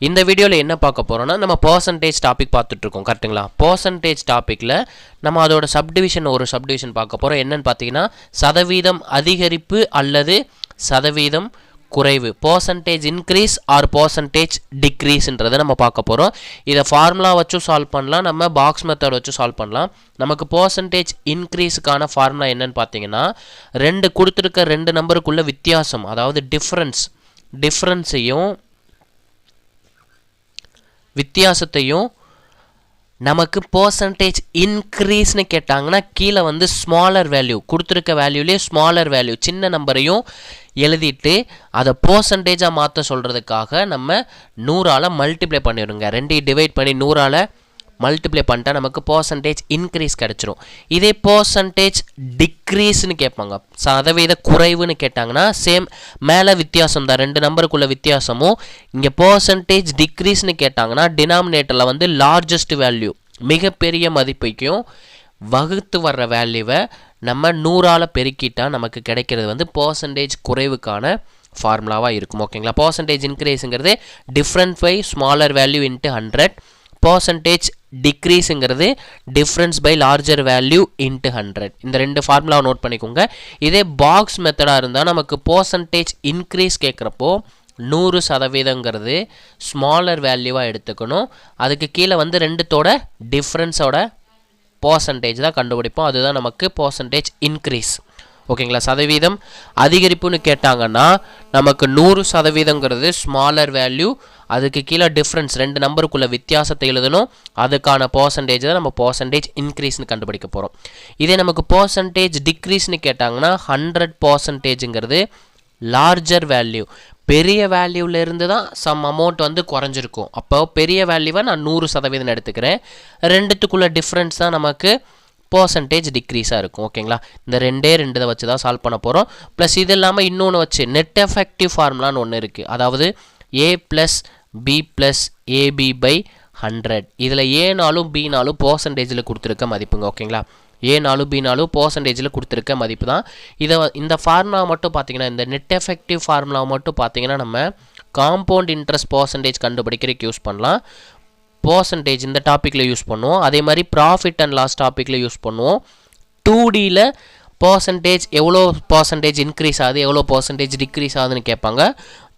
இந்த வீடியோவில் என்ன பார்க்க போகிறோம்னா நம்ம பர்சன்டேஜ் டாபிக் பார்த்துட்ருக்கோம் கரெக்டுங்களா. பர்சன்டேஜ் டாப்பிக்கில் நம்ம அதோட சப்டிவிஷன் பார்க்க போகிறோம். என்னென்னு பார்த்தீங்கன்னா சதவீதம் அதிகரிப்பு அல்லது சதவீதம் குறைவு, பர்சன்டேஜ் இன்க்ரீஸ் ஆர் பர்சன்டேஜ் டிக்ரீஸ்ன்றதை நம்ம பார்க்க போகிறோம். இதை ஃபார்முலா வச்சும் சால்வ் பண்ணலாம், நம்ம பாக்ஸ் மெத்தட் வச்சு சால்வ் பண்ணலாம். நமக்கு பர்சன்டேஜ் இன்க்ரீஸுக்கான ஃபார்முலா என்னன்னு பார்த்தீங்கன்னா கொடுத்துருக்க ரெண்டு நம்பருக்குள்ள வித்தியாசம், அதாவது டிஃப்ரென்ஸையும் வித்தியாசத்தையும் நமக்கு பர்சன்டேஜ் இன்க்ரீஸ்னு கேட்டாங்கன்னா கீழே ஸ்மாலர் வேல்யூ கொடுத்துருக்க வேல்யூலேயே ஸ்மாலர் வேல்யூ சின்ன நம்பரையும் எழுதிட்டு அதை பர்சன்டேஜாக மாற்ற சொல்கிறதுக்காக நம்ம 100ஆல் மல்டிப்ளை பண்ணிடுங்க. ரெண்டையும் டிவைட் பண்ணி 100ஆல் மல்டிப்ளை பண்ணிட்டா நமக்கு பர்சன்டேஜ் இன்க்ரீஸ் கிடச்சிரும். இதே பர்சன்டேஜ் டிக்ரீஸ்னு கேட்பாங்க, சதவீத குறைவுன்னு கேட்டாங்கன்னா சேம் மேலே வித்தியாசம் தான், ரெண்டு நம்பருக்குள்ள வித்தியாசமும். இங்கே பர்சன்டேஜ் டிக்ரீஸ்னு கேட்டாங்கன்னா டினாமினேட்டரில் லார்ஜஸ்ட் வேல்யூ மிகப்பெரிய மதிப்பைக்கும் வகுத்து வர்ற வேல்யூவை நம்ம 100ஆல் பெருக்கிட்டா நமக்கு கிடைக்கிறது பர்சன்டேஜ் குறைவுக்கான ஃபார்முலாவாக இருக்கும். ஓகேங்களா. பர்சன்டேஜ் இன்க்ரீஸுங்கிறது difference by smaller value into 100, percentage டிக்ரீஸுங்கிறது difference by larger value into 100. இந்த ரெண்டு ஃபார்முலாவை நோட் பண்ணிக்கோங்க. இதே பாக்ஸ் மெத்தடாக இருந்தால் நமக்கு பர்சன்டேஜ் இன்க்ரீஸ் கேட்குறப்போ 100% ஸ்மாலர் வேல்யூவாக எடுத்துக்கணும். அதுக்கு கீழே ரெண்டுத்தோட டிஃப்ரென்ஸோட பர்சன்டேஜ் தான் கண்டுபிடிப்போம். அதுதான் நமக்கு பர்சன்டேஜ் இன்க்ரீஸ். ஓகேங்களா. சதவீதம் அதிகரிப்புன்னு கேட்டாங்கன்னா நமக்கு 100%ங்கிறது ஸ்மாலர் வேல்யூ, அதுக்கு கீழே டிஃப்ரென்ஸ் ரெண்டு நம்பருக்குள்ள வித்தியாசத்தை எழுதணும், அதுக்கான பர்சன்டேஜ் தான் நம்ம பர்சன்டேஜ் இன்க்ரீஸ்னு கண்டுபிடிக்க போகிறோம். இதே நமக்கு பர்சன்டேஜ் டிக்ரீஸ்னு கேட்டாங்கன்னா 100%ங்கிறது லார்ஜர் வேல்யூ, பெரிய வேல்யூவிலேருந்து தான் சம் அமௌண்ட் குறைஞ்சிருக்கும். அப்போ பெரிய வேல்யூவை நான் 100% எடுத்துக்கிறேன், ரெண்டுத்துக்குள்ள டிஃப்ரென்ஸ் தான் நமக்கு பர்சன்டேஜ் டிக்ரீஸாக இருக்கும். ஓகேங்களா. இந்த ரெண்டை வச்சு தான் சால்வ் பண்ண போகிறோம். ப்ளஸ் இது இல்லாமல் இன்னொன்று வச்சு நெட் எஃபெக்டிவ் ஃபார்முலான்னு ஒன்று இருக்குது, அதாவது A + B + AB / 100. இதில் ஏனாலும் பினாலும் பர்சன்டேஜில் கொடுத்துருக்க மதிப்புங்க. ஓகேங்களா. ஏனாலும் பினாலும் பர்சன்டேஜில் கொடுத்துருக்க மதிப்பு தான். இந்த ஃபார்முலா மட்டும் பார்த்தீங்கன்னா, இந்த நெட் எஃபெக்டிவ் ஃபார்முலா மட்டும் பார்த்தீங்கன்னா நம்ம காம்பவுண்ட் இன்ட்ரெஸ்ட் பர்சன்டேஜ் கண்டுபிடிக்கிறதுக்கு யூஸ் பண்ணலாம். பர்சன்டேஜ் இந்த டாப்பிக்கில் யூஸ் பண்ணுவோம். அதே மாதிரி ப்ராஃபிட் அண்ட் லாஸ் டாப்பிக்கில் யூஸ் பண்ணுவோம். 2Dயில் பர்சன்டேஜ் எவ்வளோ பர்சன்டேஜ் இன்க்ரீஸ் ஆகுது, எவ்வளோ பர்சன்டேஜ் டிக்ரீஸ் ஆகுதுன்னு கேட்பாங்க.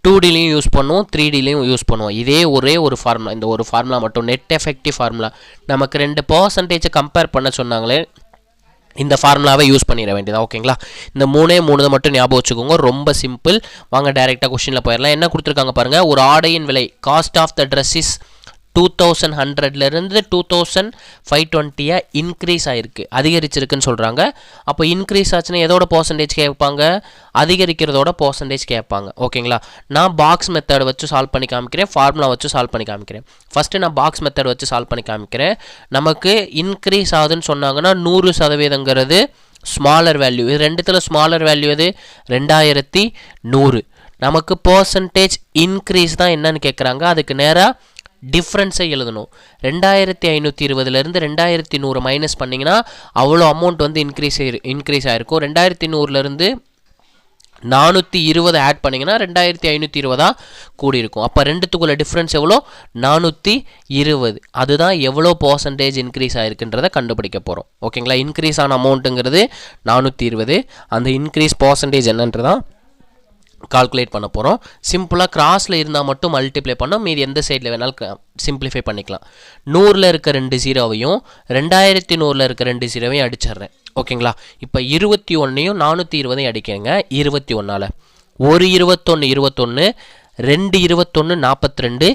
2Dலையும் யூஸ் பண்ணுவோம், 3Dலையும் யூஸ் பண்ணுவோம். இதே ஒரு ஃபார்முலா, இந்த ஒரு ஃபார்முலா மட்டும் நெட் எஃபெக்டிவ் ஃபார்முலா. நமக்கு ரெண்டு பர்சன்டேஜை கம்பேர் பண்ண சொன்னாங்களே, இந்த ஃபார்முலாவை யூஸ் பண்ணிட வேண்டியதா. ஓகேங்களா. இந்த மூணே மட்டும் ஞாபகம் வச்சுக்கோங்க, ரொம்ப சிம்பிள். வாங்க டைரெக்டாக கொஸ்டினில் போயிடலாம். என்ன கொடுத்துருக்காங்க பாருங்கள். ஒரு ஆடையின் விலை cost of the dress is 2100லேருந்து 2520 இன்க்ரீஸ் ஆகிருக்கு, அதிகரிச்சிருக்குன்னு சொல்கிறாங்க. அப்போ இன்க்ரீஸ் ஆச்சுன்னா எதோட பர்சன்டேஜ் கேட்பாங்க, அதிகரிக்கிறதோட பர்சன்டேஜ் கேட்பாங்க. ஓகேங்களா. நான் பாக்ஸ் மெத்தட் வச்சு சால்வ் பண்ணி காமிக்கிறேன், ஃபார்முலா வச்சு சால்வ் பண்ணி காமிக்கிறேன். ஃபஸ்ட்டு நான் பாக்ஸ் மெத்தட் வச்சு சால்வ் பண்ணி காமிக்கிறேன். நமக்கு இன்க்ரீஸ் ஆகுதுன்னு சொன்னாங்கன்னா 100%ங்கிறது ஸ்மாலர் வேல்யூ. இது ரெண்டுத்தில் ஸ்மாலர் வேல்யூ எது, 2100. நமக்கு பர்சன்டேஜ் இன்க்ரீஸ் தான் என்னன்னு கேட்குறாங்க, அதுக்கு நேராக டிஃப்ரென்ஸை எழுதணும். 2520லேருந்து 2100 மைனஸ் பண்ணிங்கன்னா அவ்வளோ அமௌண்ட் இன்க்ரீஸ் ஆகிருக்கும். 2100லேருந்து 420 ஆட் பண்ணிங்கன்னா 2520 கூடியிருக்கும். அப்போ ரெண்டுத்துக்குள்ள டிஃப்ரென்ஸ் எவ்வளோ, 420. அதுதான் எவ்வளோ பர்சன்டேஜ் இன்க்ரீஸ் ஆகிருக்குன்றதை கண்டுபிடிக்க போகிறோம். ஓகேங்களா. இன்க்ரீஸ் ஆன அமௌண்ட்டுங்கிறது 420, அந்த இன்க்ரீஸ் பர்சன்டேஜ் என்னன்றதான் கால்குலேட் பண்ண போகிறோம். சிம்பிளாக கிராஸில் இருந்தால் மட்டும் மல்டிப்ளை பண்ணோம், மீதி எந்த சைடில் வேணாலும் சிம்பிளிஃபை பண்ணிக்கலாம். 100ல் இருக்க 2 0வையும் 2100ல் இருக்க 2 0வையும் அடிச்சிட்றேன். ஓகேங்களா. இப்போ 21ஐயும் 420ஐயும் அடிக்கிறேங்க. 21ஆல் 1 21 21, 2 21 42,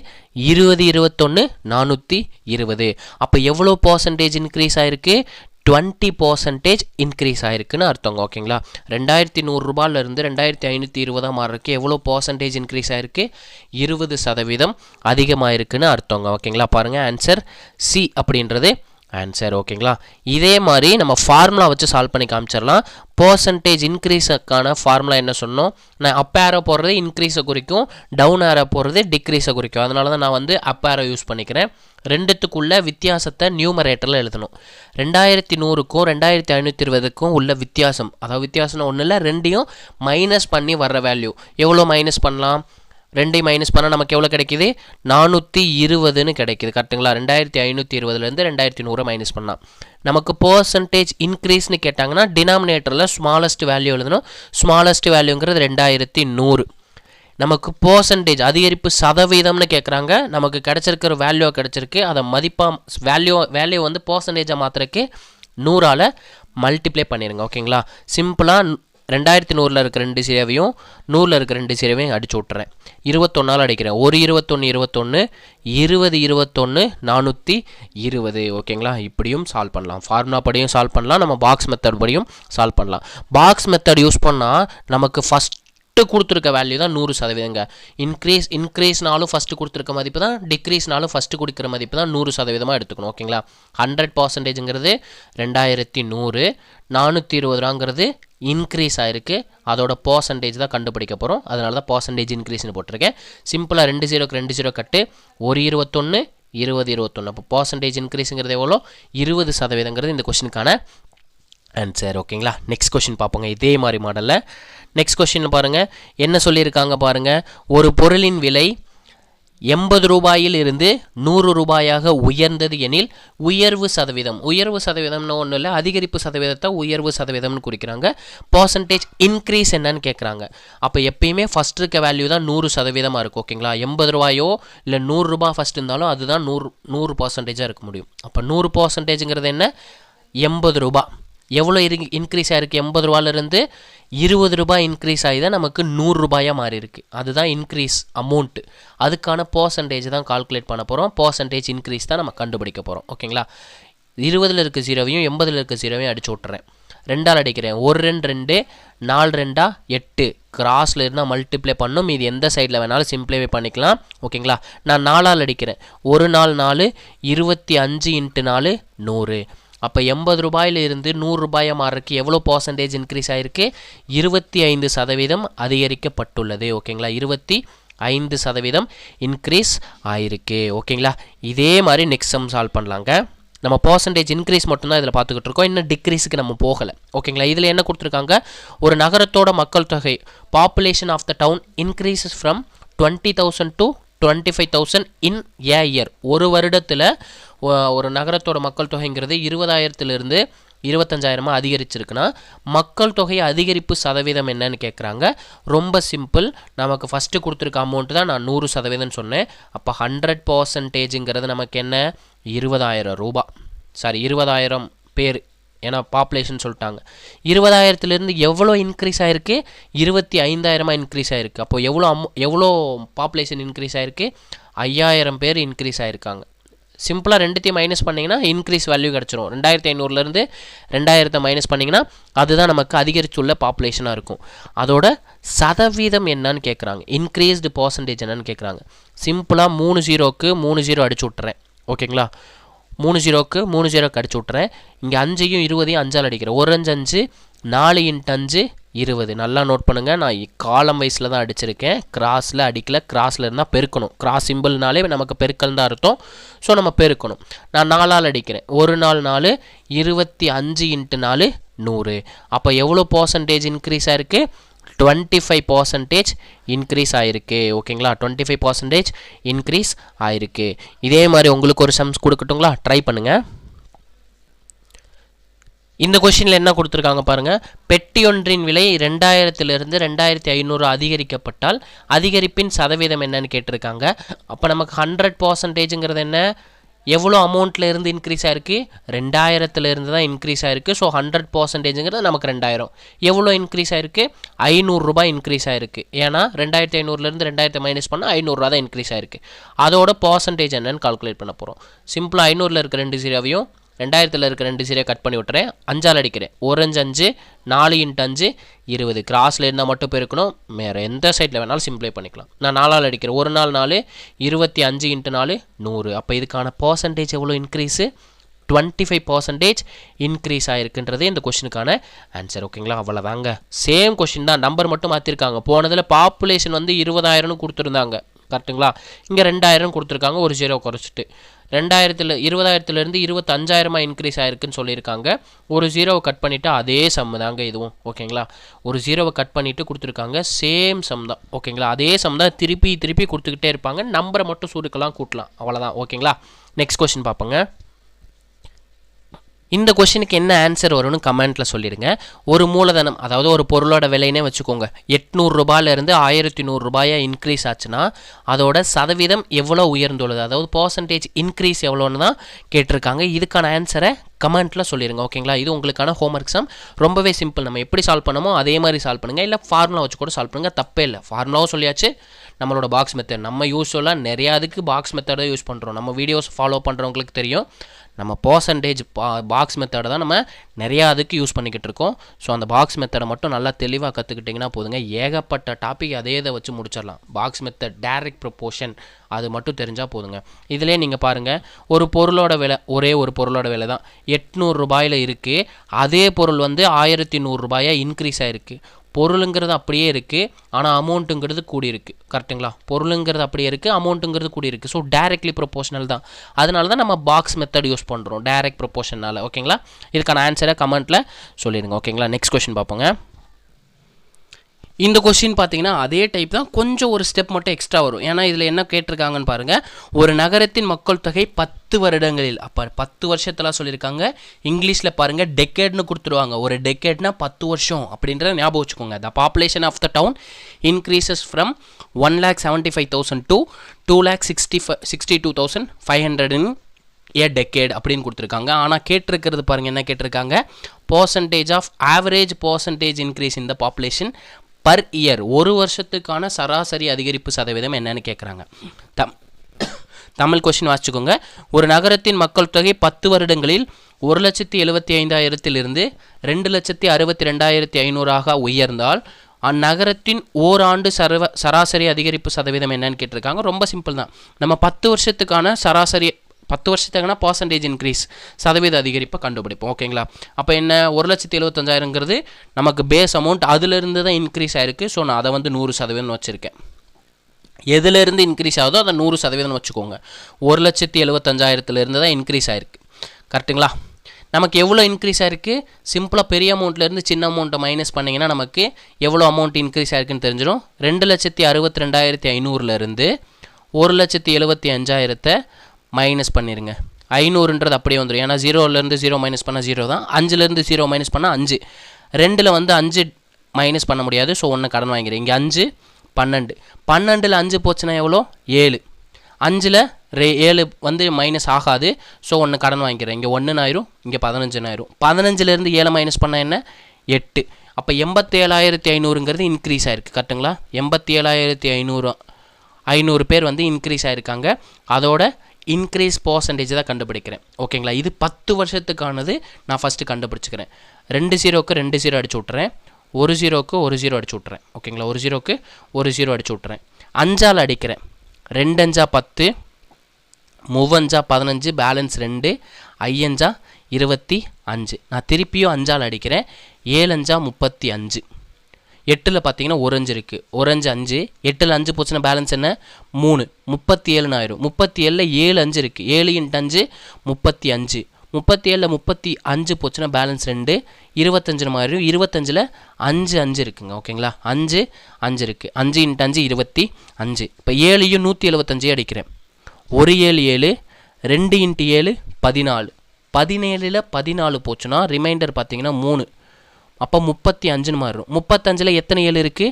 20 21 420. அப்போ எவ்வளோ பர்சன்டேஜ் இன்க்ரீஸ் ஆகிருக்கு, 20% இன்க்ரீஸ் ஆகிருக்குன்னு அர்த்தங்க. ஓகேங்களா. 2100 2520 மாறுறதுக்கு எவ்வளோ பர்சன்டேஜ் இன்க்ரீஸ் ஆகிருக்கு, 20% அதிகமாக இருக்குன்னு அர்த்தங்க. ஓகேங்களா. பாருங்கள், ஆன்சர் சி அப்படின்றது ஆன்சர். ஓகேங்களா. இதே மாதிரி நம்ம ஃபார்முலா வச்சு சால்வ் பண்ணி காமிச்சிடலாம். பர்சன்டேஜ் இன்க்ரீஸுக்கான ஃபார்முலா என்ன சொன்னோம், நான் அப் ஏரோ போடுறது இன்க்ரீஸை குறிக்கும், டவுன் ஏரோ போடுறது டிக்ரீஸை குறிக்கும். அதனால தான் நான் அப் ஏரோ யூஸ் பண்ணிக்கிறேன். ரெண்டுத்துக்குள்ள வித்தியாசத்தை நியூமரேட்டரில் எழுதணும். 2100க்கும் 2520க்கும் உள்ள வித்தியாசம், அதாவது வித்தியாசம்னு ஒன்றும் இல்லை, ரெண்டையும் மைனஸ் பண்ணி வர்ற வேல்யூ எவ்வளோ மைனஸ் பண்ணலாம், 2 மைனஸ் பண்ணால் நமக்கு எவ்வளோ கிடைக்கிது 420ன்னு கிடைக்கிது கரெக்டுங்களா 2520லேருந்து 2100 மைனஸ் பண்ணால் நமக்கு பர்சன்டேஜ் இன்க்ரீஸ்னு கேட்டாங்கன்னா டினாமினேட்டரில் ஸ்மாலஸ்ட் வேல்யூ எழுதணும் ஸ்மாலஸ்ட் வேல்யூங்கிறது 2100 நமக்கு பர்சன்டேஜ் அதிகரிப்பு சதவீதம்னு கேட்குறாங்க நமக்கு கிடச்சிருக்கிற வேல்யூ கிடச்சிருக்கு அதை மதிப்பாக வேல்யூ வந்து பர்சன்டேஜாக மாத்திரக்கு 100ஆல் மல்டிப்ளை பண்ணிடுங்க ஓகேங்களா சிம்பிளாக 2100 இருக்க 2 ஜீரோவையும் 100 இருக்க 2 ஜீரோவையும் அடிச்சு விட்றேன் 21ஆல் அடிக்கிறேன் ஒரு 21 20 420 ஓகேங்களா இப்படியும் சால்வ் பண்ணலாம் ஃபார்முலா படியும் சால்வ் பண்ணலாம் நம்ம பாக்ஸ் மெத்தட் படியும் சால்வ் பண்ணலாம் பாக்ஸ் மெத்தட் யூஸ் பண்ணால் நமக்கு ஃபஸ்ட் கொடுத்துருக்க வேல்யூ தான் 100% இன்க்ரீஸ்னாலும் ஃபஸ்ட்டு கொடுத்துருக்க மதிப்பு தான் டிக்ரீஸ்னாலும் ஃபஸ்ட்டு கொடுக்குற மதிப்பு தான் 100% எடுத்துக்கணும் ஓகேங்களா 100%ங்கிறது 2100 420 இன்க்ரீஸ் ஆயிருக்கு அதோட பர்சன்டேஜ் தான் கண்டுபிடிக்க போகிறோம் அதனால தான் பர்சன்டேஜ் இன்க்ரீஸ்னு போட்டிருக்கேன் சிம்பிளாக 2 ஜீரோக்கு 2 ஜீரோ கட்டு ஒரு 21 20 அப்போ பர்சன்டேஜ் இன்க்ரீஸுங்கிறது எவ்வளோ 20%ங்கிறது இந்த கொஸ்டினுக்கான ஆன்சர் ஓகேங்களா நெக்ஸ்ட் கொஸ்டின் பார்ப்போங்க இதே மாதிரி மாடலில் நெக்ஸ்ட் கொஸ்டின் பாருங்கள் என்ன சொல்லியிருக்காங்க பாருங்கள் ஒரு பொருளின் விலை 80 ரூபாயில் இருந்து 100 ரூபாயாக உயர்ந்தது எனில் உயர்வு சதவீதம்னு ஒன்றும் இல்லை அதிகரிப்பு சதவீதத்தை உயர்வு சதவீதம்னு குறிக்கிறாங்க பர்சன்டேஜ் இன்க்ரீஸ் என்னன்னு கேட்குறாங்க அப்போ எப்பயுமே ஃபஸ்ட் இருக்க வேல்யூ தான் 100% இருக்கும் ஓகேங்களா 80 ரூபாயோ இல்லை 100 ரூபா ஃபஸ்ட் இருந்தாலும் அதுதான் 100% இருக்க முடியும் அப்போ 100%ங்கிறது என்ன 80 ரூபா எவ்வளோ இன்க்ரீஸ் ஆகிருக்கு 80 ரூபாயிலிருந்து 20 ரூபாய் இன்க்ரீஸ் ஆகி தான் நமக்கு 100 ரூபாயாக மாறி இருக்குது அதுதான் இன்க்ரீஸ் அமௌண்ட்டு அதுக்கான பர்சன்டேஜ் தான் கால்குலேட் பண்ண போகிறோம் பர்சன்டேஜ் இன்க்ரீஸ் தான் நம்ம கண்டுபிடிக்க போகிறோம் ஓகேங்களா 20ல் இருக்க ஜீரோவையும் 80ல் இருக்க ஜீரோவையும் அடிச்சு விட்றேன் 2ஆல் அடிக்கிறேன் 1 2 4 2 8 கிராஸில் இருந்தால் மல்டிப்ளை பண்ணும் இது எந்த சைடில் வேணாலும் சிம்பிளிஃபை பண்ணிக்கலாம் ஓகேங்களா நான் 4ஆல் அடிக்கிறேன் 1 4 4 25 × 4 100 அப்போ 80 ரூபாயில் இருந்து 100 ரூபாயை மாறுறதுக்கு எவ்வளோ பர்சன்டேஜ் இன்க்ரீஸ் ஆகிருக்கு 25% அதிகரிக்கப்பட்டுள்ளது ஓகேங்களா 25% இன்க்ரீஸ் ஆகிருக்கு ஓகேங்களா இதே மாதிரி நெக்ஸ்ட் சம் சால்வ் பண்ணலாங்க நம்ம பர்சன்டேஜ் இன்க்ரீஸ் மட்டும்தான் இதில் பார்த்துக்கிட்டு இருக்கோம் இன்னும் டிக்ரீஸுக்கு நம்ம போகலை ஓகேங்களா இதில் என்ன கொடுத்துருக்காங்க ஒரு நகரத்தோட மக்கள் தொகை population of the town increases from 20,000 to 25,000 in a year ஒரு வருடத்தில் ஒரு நகரத்தோட மக்கள் தொகைங்கிறது 20,000லிருந்து 25,000 அதிகரிச்சிருக்குன்னா மக்கள் தொகை அதிகரிப்பு சதவீதம் என்னன்னு கேட்குறாங்க ரொம்ப சிம்பிள் நமக்கு ஃபஸ்ட்டு கொடுத்துருக்க அமௌண்ட்டு தான் நான் 100% சொன்னேன் அப்போ 100%ங்கிறது நமக்கு என்ன 20,000 ரூபா சாரி 20,000 பேர் ஏன்னா பாப்புலேஷன் சொல்லிட்டாங்க 20,000லேருந்து எவ்வளோ இன்க்ரீஸ் ஆகிருக்கு 25,000 இன்க்ரீஸ் ஆகிருக்கு அப்போ எவ்வளோ பாப்புலேஷன் இன்க்ரீஸ் ஆகிருக்கு 5,000 பேர் இன்க்ரீஸ் ஆகிருக்காங்க சிம்பிளாக ரெண்டுத்தையும் மைனஸ் பண்ணிங்கன்னா இன்க்ரீஸ் வேல்யூ கிடச்சிரும் 2,500லேருந்து 2,000 மைனஸ் பண்ணிங்கன்னா அதுதான் நமக்கு அதிகரிச்சுள்ள பாப்புலேஷனாக இருக்கும் அதோட சதவீதம் என்னன்னு கேட்குறாங்க இன்க்ரீஸ்டு பர்சன்டேஜ் என்னன்னு கேட்குறாங்க சிம்பிளாக 3 ஜீரோக்கு 3 ஜீரோ அடிச்சு விட்றேன் ஓகேங்களா 3 ஜீரோக்கு 3 ஜீரோக்கு அடிச்சு விட்றேன் இங்கே 5ஐயும் 20ஐயும் 5ஆல் அடிக்கிறேன் 1 5 5 4 × 5 20 நல்லா நோட் பண்ணுங்கள் நான் காலம் வைஸில் தான் அடிச்சிருக்கேன் கிராஸில் அடிக்கல கிராஸில் இருந்தால் பெருக்கணும் கிராஸ் சிம்பிள்னாலே நமக்கு பெருக்கல் தான் அர்த்தம் ஸோ நம்ம பெருக்கணும் நான் 4ஆல் அடிக்கிறேன் 1 4 4 25 × 4 100 அப்போ எவ்வளோ பர்சன்டேஜ் இன்க்ரீஸ் ஆகிருக்கு 25% இன்க்ரீஸ் ஆகிருக்கு ஓகேங்களா 25% இன்க்ரீஸ் ஆகிருக்கு இதே மாதிரி உங்களுக்கு ஒரு சம்ஸ் கொடுக்கட்டுங்களா ட்ரை பண்ணுங்கள் இந்த கொஸ்டினில் என்ன கொடுத்துருக்காங்க பாருங்கள் பெட்டி ஒன்றின் விலை 2000லிருந்து 2,500 அதிகரிக்கப்பட்டால் அதிகரிப்பின் சதவீதம் என்னன்னு கேட்டிருக்காங்க அப்போ நமக்கு 100%ங்கிறது என்ன எவ்வளோ அமௌண்ட்டில் இருந்து இன்க்ரீஸ் ஆகிருக்கு 2,000லேருந்து தான் இன்க்ரீஸ் ஆகிருக்கு ஸோ 100%ங்கிறது நமக்கு 2,000 எவ்வளோ இன்க்ரீஸ் ஆகிருக்கு 500 ரூபாய் இன்க்ரீஸ் ஆகிருக்கு ஏன்னா 2,500லேருந்து 2,000 மைனஸ் பண்ணால் 500 ரூபா தான் இன்க்ரீஸ் ஆகிருக்கு அதோட பர்சன்டேஜ் என்னன்னு கால்குலேட் பண்ண போகிறோம் சிம்பிளாக 500ல் இருக்க 2 ஜீரோவையும் 2,000ல் இருக்க 2 ஜீரோ கட் பண்ணி விட்டுறேன் 5ஆல் அடிக்கிறேன் 1 5 5 4 × 5 20 கிராஸில் இருந்தால் மட்டும் பெருக்கணும் வேறு எந்த சைடில் வேணாலும் சிம்பிளை பண்ணிக்கலாம் நான் 4ஆல் அடிக்கிறேன் 1 4 4 25 × 4 100 அப்போ இதுக்கான பர்சன்டேஜ் எவ்வளோ இன்க்ரீஸு 25% இன்க்ரீஸ் ஆகிருக்குன்றது இந்த கொஸ்டினுக்கான ஆன்சர் ஓகேங்களா அவ்வளோதாங்க சேம் கொஸ்டின் தான் நம்பர் மட்டும் மாற்றிருக்காங்க போனதில் பாப்புலேஷன் வந்து 20,000ன்னு கொடுத்துருந்தாங்க கரெக்ட்டுங்களா? இங்கே 2000 கொடுத்துருக்காங்க, ஒரு 0 குறைச்சிட்டு 20,000 25,000 இன்க்ரீஸ் ஆயிருக்குன்னு சொல்லியிருக்காங்க. ஒரு 0 கட் பண்ணிவிட்டு அதே சம் தாங்க இதுவும். ஓகேங்களா? ஒரு 0 கட் பண்ணிவிட்டு கொடுத்துருக்காங்க, சேம் சம் தான். ஓகேங்களா? அதே சம் தான் திருப்பி திருப்பி கொடுத்துக்கிட்டே இருப்பாங்க, நம்பரை மட்டும் சுருக்கலாம் கூட்டலாம், அவ்வளோதான். ஓகேங்களா? நெக்ஸ்ட் கொஸ்டின் பார்ப்போங்க. இந்த கொஷினுக்கு என்ன ஆன்சர் வரும்னு கமெண்ட்டில் சொல்லிடுங்க. ஒரு மூலதனம், அதாவது ஒரு பொருளோட விலைனே வச்சுக்கோங்க, 800 ரூபாயிலேருந்து 1100 ரூபாயாக இன்க்ரீஸ் ஆச்சுன்னா அதோட சதவீதம் எவ்வளோ உயர்ந்துள்ளது, அதாவது பர்சன்டேஜ் இன்க்ரீஸ் எவ்வளோன்னு தான் கேட்டிருக்காங்க. இதுக்கான ஆன்சரை கமெண்ட்டில் சொல்லிடுங்க. ஓகேங்களா? இது உங்களுக்கான ஹோம்ஒர்க் சம். ரொம்பவே சிம்பிள். நம்ம எப்படி சால்வ் பண்ணமோ அதே மாதிரி சால்வ் பண்ணுங்கள், இல்லை ஃபார்முலா வச்சு கூட சால்வ் பண்ணுங்கள், தப்பே இல்லை. ஃபார்முலாவும் சொல்லியாச்சு, நம்மளோட பாக்ஸ் மெத்தட் நம்ம யூஸ்வலாக நிறையா அதுக்கு பாக்ஸ் மெத்தடை யூஸ் பண்ணுறோம். நம்ம வீடியோஸ் ஃபாலோ பண்ணுறவங்களுக்கு தெரியும், நம்ம பர்சன்டேஜ் பாக்ஸ் மெத்தடை தான் நம்ம நிறையா அதுக்கு யூஸ் பண்ணிக்கிட்டு இருக்கோம். ஸோ அந்த பாக்ஸ் மெத்தடை மட்டும் நல்லா தெளிவாக கற்றுக்கிட்டிங்கன்னா போதுங்க, ஏகப்பட்ட டாபிக் அதே இதை வச்சு முடிச்சிடலாம். பாக்ஸ் மெத்தட், டைரக்ட் ப்ரொபோர்ஷன், அது மட்டும் தெரிஞ்சால் போதுங்க. இதிலே நீங்கள் பாருங்கள், ஒரு பொருளோட விலை, ஒரே ஒரு பொருளோட விலை தான் 800 ரூபாயில் இருக்குது, அதே பொருள் வந்து 1100 ரூபாயாக இன்க்ரீஸ் ஆகிருக்கு. பொருளுங்கிறது அப்படியே இருக்குது, ஆனால் அமௌண்ட்டுங்கிறது கூடி இருக்குது. கரெக்டுங்களா? பொருளுங்கிறது அப்படியே இருக்குது, அமௌண்ட்டுங்கிறது கூடி இருக்குது. ஸோ டைரக்ட்லி ப்ரொபோஷனல் தான். அதனால தான் நம்ம பாக்ஸ் மெத்தட் யூஸ் பண்ணுறோம், டைரக்ட் ப்ரொபோஷனால். ஓகேங்களா? இதுக்கான ஆன்சரை கமெண்ட்டில் சொல்லிடுங்க. ஓகேங்களா? நெக்ஸ்ட் கொஸ்டின் பார்ப்போங்க. இந்த கொஸ்டின் பார்த்தீங்கன்னா அதே டைப் தான், கொஞ்சம் ஒரு ஸ்டெப் மட்டும் எக்ஸ்ட்ரா வரும். ஏன்னா இதில் என்ன கேட்டிருக்காங்கன்னு பாருங்கள், ஒரு நகரத்தின் மக்கள் தொகை 10 வருடங்களில், அப்போ 10 வருஷத்தில் சொல்லியிருக்காங்க. இங்கிலீஷில் பாருங்கள் டெக்கேட்னு கொடுத்துருவாங்க. ஒரு டெக்கேட்னா 10 வருஷம் அப்படின்றத ஞாபகம் வச்சுக்கோங்க. The population of the town increases from 1,75,000 to 2,62,500 in a decade அப்படின்னு கொடுத்துருக்காங்க. ஆனால் கேட்டிருக்கிறது பாருங்கள், என்ன கேட்டிருக்காங்க, percentage of average percentage increase in the population per year, ஒரு வருஷத்துக்கான சராசரி அதிகரிப்பு சதவீதம் என்னன்னு கேட்குறாங்க. தமிழ் கொஸ்டின் வாசிச்சுக்கோங்க. ஒரு நகரத்தின் மக்கள் தொகை 10 வருடங்களில் 1,75,000 2,62,500 உயர்ந்தால் அந்நகரத்தின் ஓராண்டு சராசரி அதிகரிப்பு சதவீதம் என்னன்னு கேட்டிருக்காங்க. ரொம்ப சிம்பிள் தான். நம்ம 10 வருஷத்துக்கான சராசரி, 10 வருஷத்துக்கான பர்சன்டேஜ் இன்க்ரீஸ், சதவீத அதிகரிப்பை கண்டுபிடிப்போம். ஓகேங்களா? அப்போ என்ன, 1,75,000ங்கிறது நமக்கு பேஸ் அமௌண்ட், அதிலிருந்து தான் இன்க்ரீஸ் ஆகிருக்கு. ஸோ நான் அதை வந்து 100% வச்சுருக்கேன். எதுலேருந்து இன்க்ரீஸ் ஆகுதோ அதை 100% வச்சுக்கோங்க. 1,75,000 தான் இன்க்ரீஸ் ஆகிருக்கு. கரெக்டுங்களா? நமக்கு எவ்வளோ இன்க்ரீஸ் ஆகிருக்கு, சிம்பிளாக பெரிய அமௌண்ட்லேருந்து சின்ன அமௌண்ட்டை மைனஸ் பண்ணிங்கன்னா நமக்கு எவ்வளோ அமௌண்ட் இன்க்ரீஸ் ஆகிருக்குன்னு தெரிஞ்சிடும். 2,62,500 1,75,000 மைனஸ் பண்ணிடுங்க. 500ன்றது அப்படியே வந்துடும், ஏன்னா 0லேருந்து 0 மைனஸ் பண்ணால் 0 தான். 5லேருந்து 0 மைனஸ் பண்ணால் 5. 2ல் வந்து 5 மைனஸ் பண்ண முடியாது, ஸோ 1 கடன் வாங்கிறேன். இங்கே 5 12, 12ல் 5 போச்சுன்னா எவ்வளோ, 7. 5ல் 7 வந்து மைனஸ் ஆகாது, ஸோ 1 கடன் வாங்கிக்கிறேன். இங்கே 1 ஆயிரும், இங்கே 15 ஆயிரும். 15லேருந்து 7 மைனஸ் பண்ணால் என்ன, 8. அப்போ 87,500ங்கிறது இன்க்ரீஸ் ஆகிருக்கு. கரெக்டுங்களா? 87,500 பேர் வந்து இன்க்ரீஸ் ஆகிருக்காங்க. அதோட இன்க்ரீஸ் பர்சன்டேஜ் தான் கண்டுபிடிக்கிறேன். ஓகேங்களா? இது 10 வருஷத்துக்கானது. நான் ஃபஸ்ட்டு கண்டுபிடிச்சிக்கிறேன். 2 0க்கு 2 0 அடிச்சு விட்றேன், 1 0க்கு 1 0 அடிச்சு விட்றேன். ஓகேங்களா? 1 0க்கு 1 0 அடிச்சு விட்றேன். 5ஆல் அடிக்கிறேன். 2 5 10, 3 15, பேலன்ஸ் 2, 5 25. நான் திருப்பியும் 5ஆல் அடிக்கிறேன். 7 35. 8ல் பார்த்தீங்கன்னா 1 5 இருக்குது, 1 5 5. 8ல் 5 போச்சுன்னா பேலன்ஸ் என்ன, 3, 37 ஆயிரும். 37ல் 7 5 இருக்குது, 7 × 5 35. 37ல் 35 போச்சுன்னா பேலன்ஸ் 2, 25 ஆயிரும். 25ல் 5 5 இருக்குங்க. ஓகேங்களா? 5 5 இருக்குது, 5 × 5 25. இப்போ 7யும் 175 அடிக்கிறேன். 1 7 7, 2 × 7 14. 17ல் 14 போச்சுன்னா ரிமைண்டர் பார்த்தீங்கன்னா 3, அப்போ 35 மாறும். 35ல் எத்தனை 7 இருக்குது,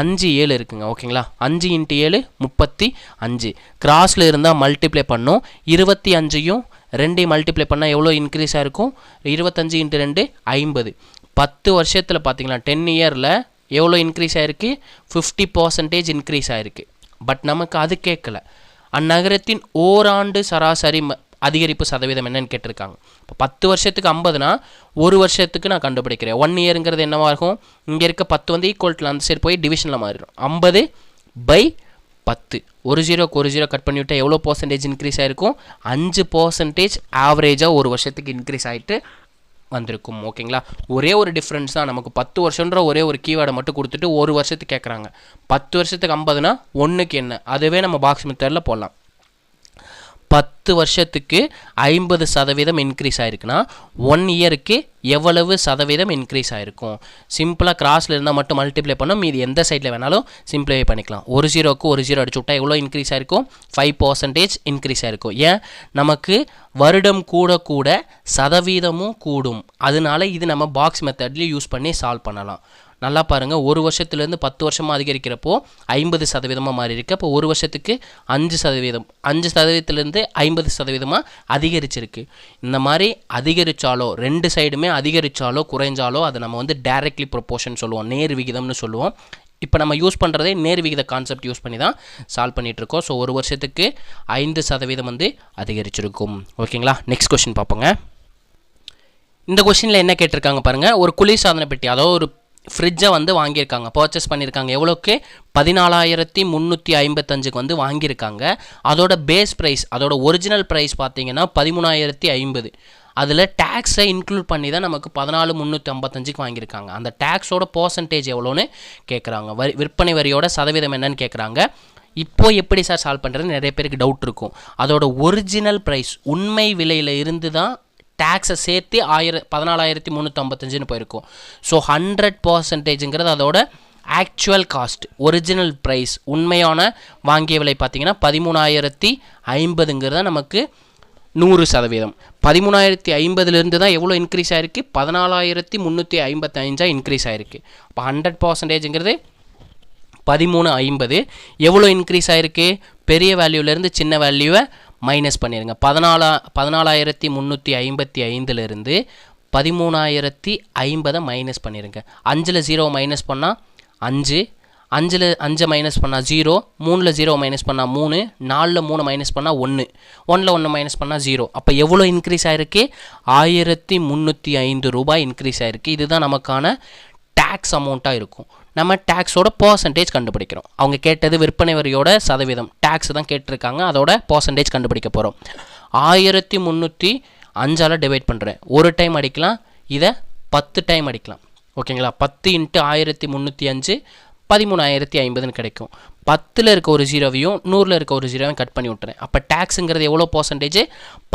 5 7 இருக்குங்க. ஓகேங்களா? 5 × 7 35. கிராஸில் இருந்தால் மல்டிப்ளை பண்ணோம். 25யும் 2ஐயும் மல்டிப்ளை பண்ணால் எவ்வளோ இன்க்ரீஸ் ஆகிருக்கும், 25 × 2 50. 10 வருஷத்தில் பார்த்தீங்கன்னா 10 இயரில் எவ்வளோ இன்க்ரீஸ் ஆகிருக்கு, 50% இன்க்ரீஸ் ஆகிருக்கு. பட் நமக்கு அது கேட்கல. அந்நகரத்தின் ஓராண்டு சராசரி அதிகரிப்பு சதவீதம் என்னன்னு கேட்டிருக்காங்க. இப்போ 10 வருஷத்துக்கு 50னா ஒரு வருஷத்துக்கு நான் கண்டுபிடிக்கிறேன். 1 இயருங்கிறது என்னவா இருக்கும், இங்கே இருக்க 10 வந்து ஈக்குவல் அந்த சைடு போய் டிவிஷனில் மாறிடும். 50/10. 1 0க்கு 1 0 கட் பண்ணிவிட்டால் எவ்வளோ பர்சன்டேஜ் இன்க்ரீஸ் ஆகிருக்கும், 5% ஆவரேஜாக ஒரு வருஷத்துக்கு இன்க்ரீஸ் ஆகிட்டு வந்திருக்கும். ஓகேங்களா, ஒரே ஒரு டிஃப்ரென்ஸ் தான். நமக்கு 10 வருஷன்ற ஒரே ஒரு கீவேர்டை மட்டும் கொடுத்துட்டு ஒரு வருஷத்துக்கு கேட்குறாங்க. 10 வருஷத்துக்கு 50னா 1க்கு என்ன, அதுவே நம்ம பாக்ஸ் மெத்தடில் போடலாம். 10 வருஷத்துக்கு 50% இன்க்ரீஸ் ஆகிருக்குன்னா 1 இயருக்கு எவ்வளவு சதவீதம் இன்க்ரீஸ் ஆகிருக்கும்? சிம்பிளாக கிராஸில் இருந்தால் மட்டும் மல்டிப்ளை பண்ணோம், மீது எந்த சைடில் வேணாலும் சிம்பிளிஃபை பண்ணிக்கலாம். ஒரு ஜீரோக்கு ஒரு ஜீரோ அடிச்சு விட்டா எவ்வளோ இன்க்ரீஸ் ஆகிருக்கும்? 5% இன்க்ரீஸ் ஆகிருக்கும். ஏன்? நமக்கு வருடம் கூட கூட சதவீதமும் கூடும். அதனால இது நம்ம பாக்ஸ் மெத்தட்லேயும் யூஸ் பண்ணி சால்வ் பண்ணலாம். நல்லா பாருங்கள், ஒரு வருஷத்துலேருந்து 10 வருஷமாக அதிகரிக்கிறப்போ 50% மாறி இருக்குது. அப்போ ஒரு வருஷத்துக்கு 5%, 5%லேருந்து 50% அதிகரிச்சிருக்கு. இந்த மாதிரி அதிகரித்தாலோ, ரெண்டு சைடுமே அதிகரித்தாலோ குறைஞ்சாலோ அதை நம்ம வந்து டைரக்ட்லி ப்ரொபோர்ஷன் சொல்லுவோம், நேர் விகிதம்னு சொல்லுவோம். இப்போ நம்ம யூஸ் பண்ணுறதே நேர் விகித கான்செப்ட் யூஸ் பண்ணி தான் சால்வ் பண்ணிகிட்ருக்கோம். ஸோ ஒரு வருஷத்துக்கு 5% வந்து அதிகரிச்சிருக்கும். ஓகேங்களா, நெக்ஸ்ட் கொஸ்டின் பார்ப்போங்க. இந்த கொஸ்டினில் என்ன கேட்டிருக்காங்க பாருங்கள். ஒரு குளிர்சாதன பெட்டி, அதாவது ஒரு ஃப்ரிட்ஜை வந்து வாங்கியிருக்காங்க, பர்ச்சேஸ் பண்ணியிருக்காங்க. எவ்வளோக்கு? 14,355க்கு வந்து வாங்கியிருக்காங்க. அதோட பேஸ் ப்ரைஸ், அதோட ஒரிஜினல் ப்ரைஸ் பார்த்தீங்கன்னா 13,050. அதில் டேக்ஸை இன்க்ளூட் பண்ணி தான் நமக்கு 14,355க்கு வாங்கியிருக்காங்க. அந்த டேக்ஸோட பர்சன்டேஜ் எவ்வளோன்னு கேட்குறாங்க. விற்பனை வரியோட சதவீதம் என்னன்னு கேட்குறாங்க. இப்போது எப்படி சார் சால்வ் பண்ணுறது நிறைய பேருக்கு டவுட் இருக்கும். அதோட ஒரிஜினல் ப்ரைஸ், உண்மை விலையில் இருந்து தான் டேக்ஸை சேர்த்து 14,355ன்னு போயிருக்கும். ஸோ 100%ங்கிறது அதோட ஆக்சுவல் காஸ்ட், ஒரிஜினல் ப்ரைஸ், உண்மையான வாங்கிய விலை பார்த்தீங்கன்னா 13,050ங்கிறத நமக்கு 100%. 13,050லேருந்து தான் எவ்வளோ இன்க்ரீஸ் ஆகிருக்கு? 14,355 இன்க்ரீஸ் ஆகிருக்கு. இப்போ 100%ங்கிறது 13,050. எவ்வளோ இன்க்ரீஸ் ஆகிருக்கு? பெரிய வேல்யூலேருந்து சின்ன வேல்யூவை மைனஸ் பண்ணிடுங்க. 14,355லேருந்து 13,050 மைனஸ் பண்ணிடுங்க. 5ல் 0 மைனஸ் பண்ணால் 5, 5ல் 5 மைனஸ் பண்ணால் 0, 3ல் 0 மைனஸ் பண்ணால் 3, 4ல் 3 மைனஸ் பண்ணால் 1, 1ல் 1 மைனஸ் பண்ணால் 0. அப்போ எவ்வளோ இன்க்ரீஸ் ஆகிருக்கு? 1,305 ரூபாய் இன்க்ரீஸ் ஆகிருக்கு. இதுதான் நமக்கான டேக்ஸ் அமௌண்ட்டாக இருக்கும். நம்ம டேக்ஸோட பர்சன்டேஜ் கண்டுபிடிக்கிறோம். அவங்க கேட்டது விற்பனை வரியோட சதவீதம், டேக்ஸ் தான் கேட்டிருக்காங்க, அதோட பர்சன்டேஜ் கண்டுபிடிக்க போகிறோம். 1,305ஆல் டிவைட் பண்ணுறேன். ஒரு டைம் அடிக்கலாம், இதை 10 டைம் அடிக்கலாம். ஓகேங்களா, 10 × 1,305 13,050ன்னு கிடைக்கும். 10ல் இருக்க ஒரு ஜீரோவையும் 100ல் இருக்க ஒரு ஜீரோவையும் கட் பண்ணி விட்டுறேன். அப்போ டேக்ஸுங்கிறது எவ்வளோ பர்சன்டேஜ்?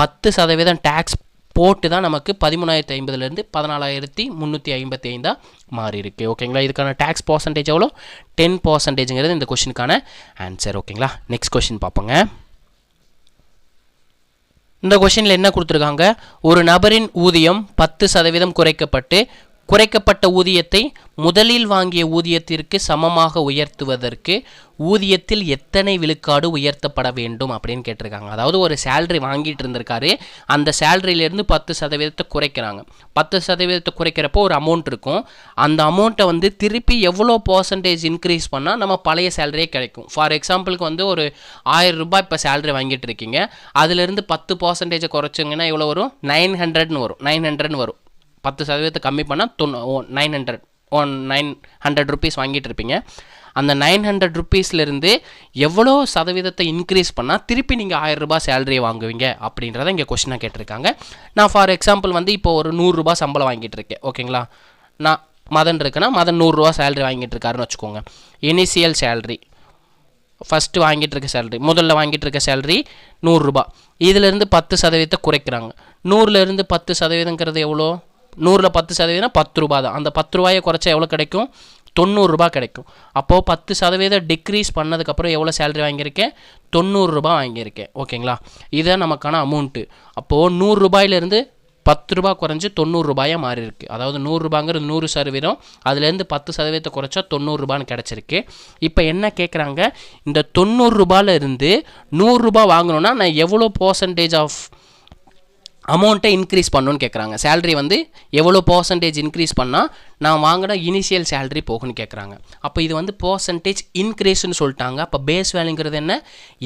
10% டேக்ஸ் போட்டு தான் நமக்கு 13,050லேருந்து 14,355 மாறி இருக்கு. ஓகேங்களா, இதுக்கான டேக்ஸ் பர்சன்டேஜ் எவ்வளோ? 10%ங்கிறது இந்த கொஸ்டினுக்கான ஆன்சர். ஓகேங்களா, நெக்ஸ்ட் கொஸ்டின் பார்ப்போங்க. இந்த கொஸ்டினில் என்ன கொடுத்துருக்காங்க? ஒரு நபரின் ஊதியம் 10% குறைக்கப்பட்ட ஊதியத்தை முதலில் வாங்கிய ஊதியத்திற்கு சமமாக உயர்த்துவதற்கு ஊதியத்தில் எத்தனை விழுக்காடு உயர்த்தப்பட வேண்டும் அப்படின்னு கேட்டிருக்காங்க. அதாவது ஒரு சேலரி வாங்கிட்டு இருந்திருக்காரு, அந்த சேலரியிலேருந்து 10% குறைக்கிறாங்க. 10% குறைக்கிறப்போ ஒரு அமௌண்ட் இருக்கும். அந்த அமௌண்ட்டை வந்து திருப்பி எவ்வளோ பர்சன்டேஜ் இன்க்ரீஸ் பண்ணால் நம்ம பழைய சேலரியே கிடைக்கும். ஃபார் எக்ஸாம்பிளுக்கு வந்து ஒரு 1000 ரூபாய் இப்போ சேலரி வாங்கிட்டு இருக்கீங்க, அதுலேருந்து 10% குறைச்சிங்கன்னா எவ்வளோ வரும்? 900ன்னு வரும். 900ன்னு வரும். 10% கம்மி பண்ணால் 900 ருபீஸ் வாங்கிட்டு இருப்பீங்க. அந்த 900 ருபீஸ்லேருந்து எவ்வளோ சதவீதத்தை இன்க்ரீஸ் பண்ணால் திருப்பி நீங்கள் 1000 ரூபாய் சேலரியை வாங்குவீங்க அப்படின்றத இங்கே கொஸ்டினாக கேட்டிருக்காங்க. நான் ஃபார் எக்ஸாம்பிள் வந்து இப்போ ஒரு 100 ரூபாய் சம்பளம் வாங்கிட்டு இருக்கேன். ஓகேங்களா, நான் மதன் இருக்குன்னா மதன் 100 ரூபா சேலரி வாங்கிட்டு இருக்காருன்னு வச்சுக்கோங்க. இனிஷியல் சேலரி ஃபஸ்ட்டு வாங்கிட்டு இருக்க சேலரி, முதல்ல வாங்கிட்டு இருக்க சேலரி 100 ரூபா. இதிலேருந்து 10% குறைக்கிறாங்க. 100லேருந்து 10%ங்கிறது எவ்வளோ? 100ல் 10% 10 ரூபா தான். அந்த 10 ரூபாயை குறைச்சா எவ்வளோ கிடைக்கும்? 90 ரூபா கிடைக்கும். அப்போது 10% டிக்ரீஸ் பண்ணதுக்கப்புறம் எவ்வளோ சேலரி வாங்கியிருக்கேன்? 90 ரூபா வாங்கியிருக்கேன். ஓகேங்களா, இதுதான் நமக்கான அமௌண்ட்டு. அப்போது 100 ரூபாயிலேருந்து 10 ரூபா குறைஞ்சி 90 ரூபாயாக மாறி இருக்குது. அதாவது 100 ரூபாங்கிறது 100%, அதுலேருந்து 10% குறைச்சா 90 ரூபான்னு கிடச்சிருக்கு. இப்போ என்ன கேட்குறாங்க? இந்த 90 ரூபாயிலேருந்து 100 ரூபா வாங்கணுன்னா நான் எவ்வளோ பர்சன்டேஜ் ஆஃப் அமௌண்ட்டை இன்க்ரீஸ் பண்ணணுன்னு கேட்குறாங்க. சேலரி வந்து எவ்வளோ பர்சன்டேஜ் இன்க்ரீஸ் பண்ணால் நான் வாங்கின இனிஷியல் சேலரி போகுன்னு கேட்குறாங்க. அப்போ இது வந்து பர்சன்டேஜ் இன்க்ரீஸ்ன்னு சொல்லிட்டாங்க. அப்போ பேஸ் வேல்யூங்கிறது என்ன?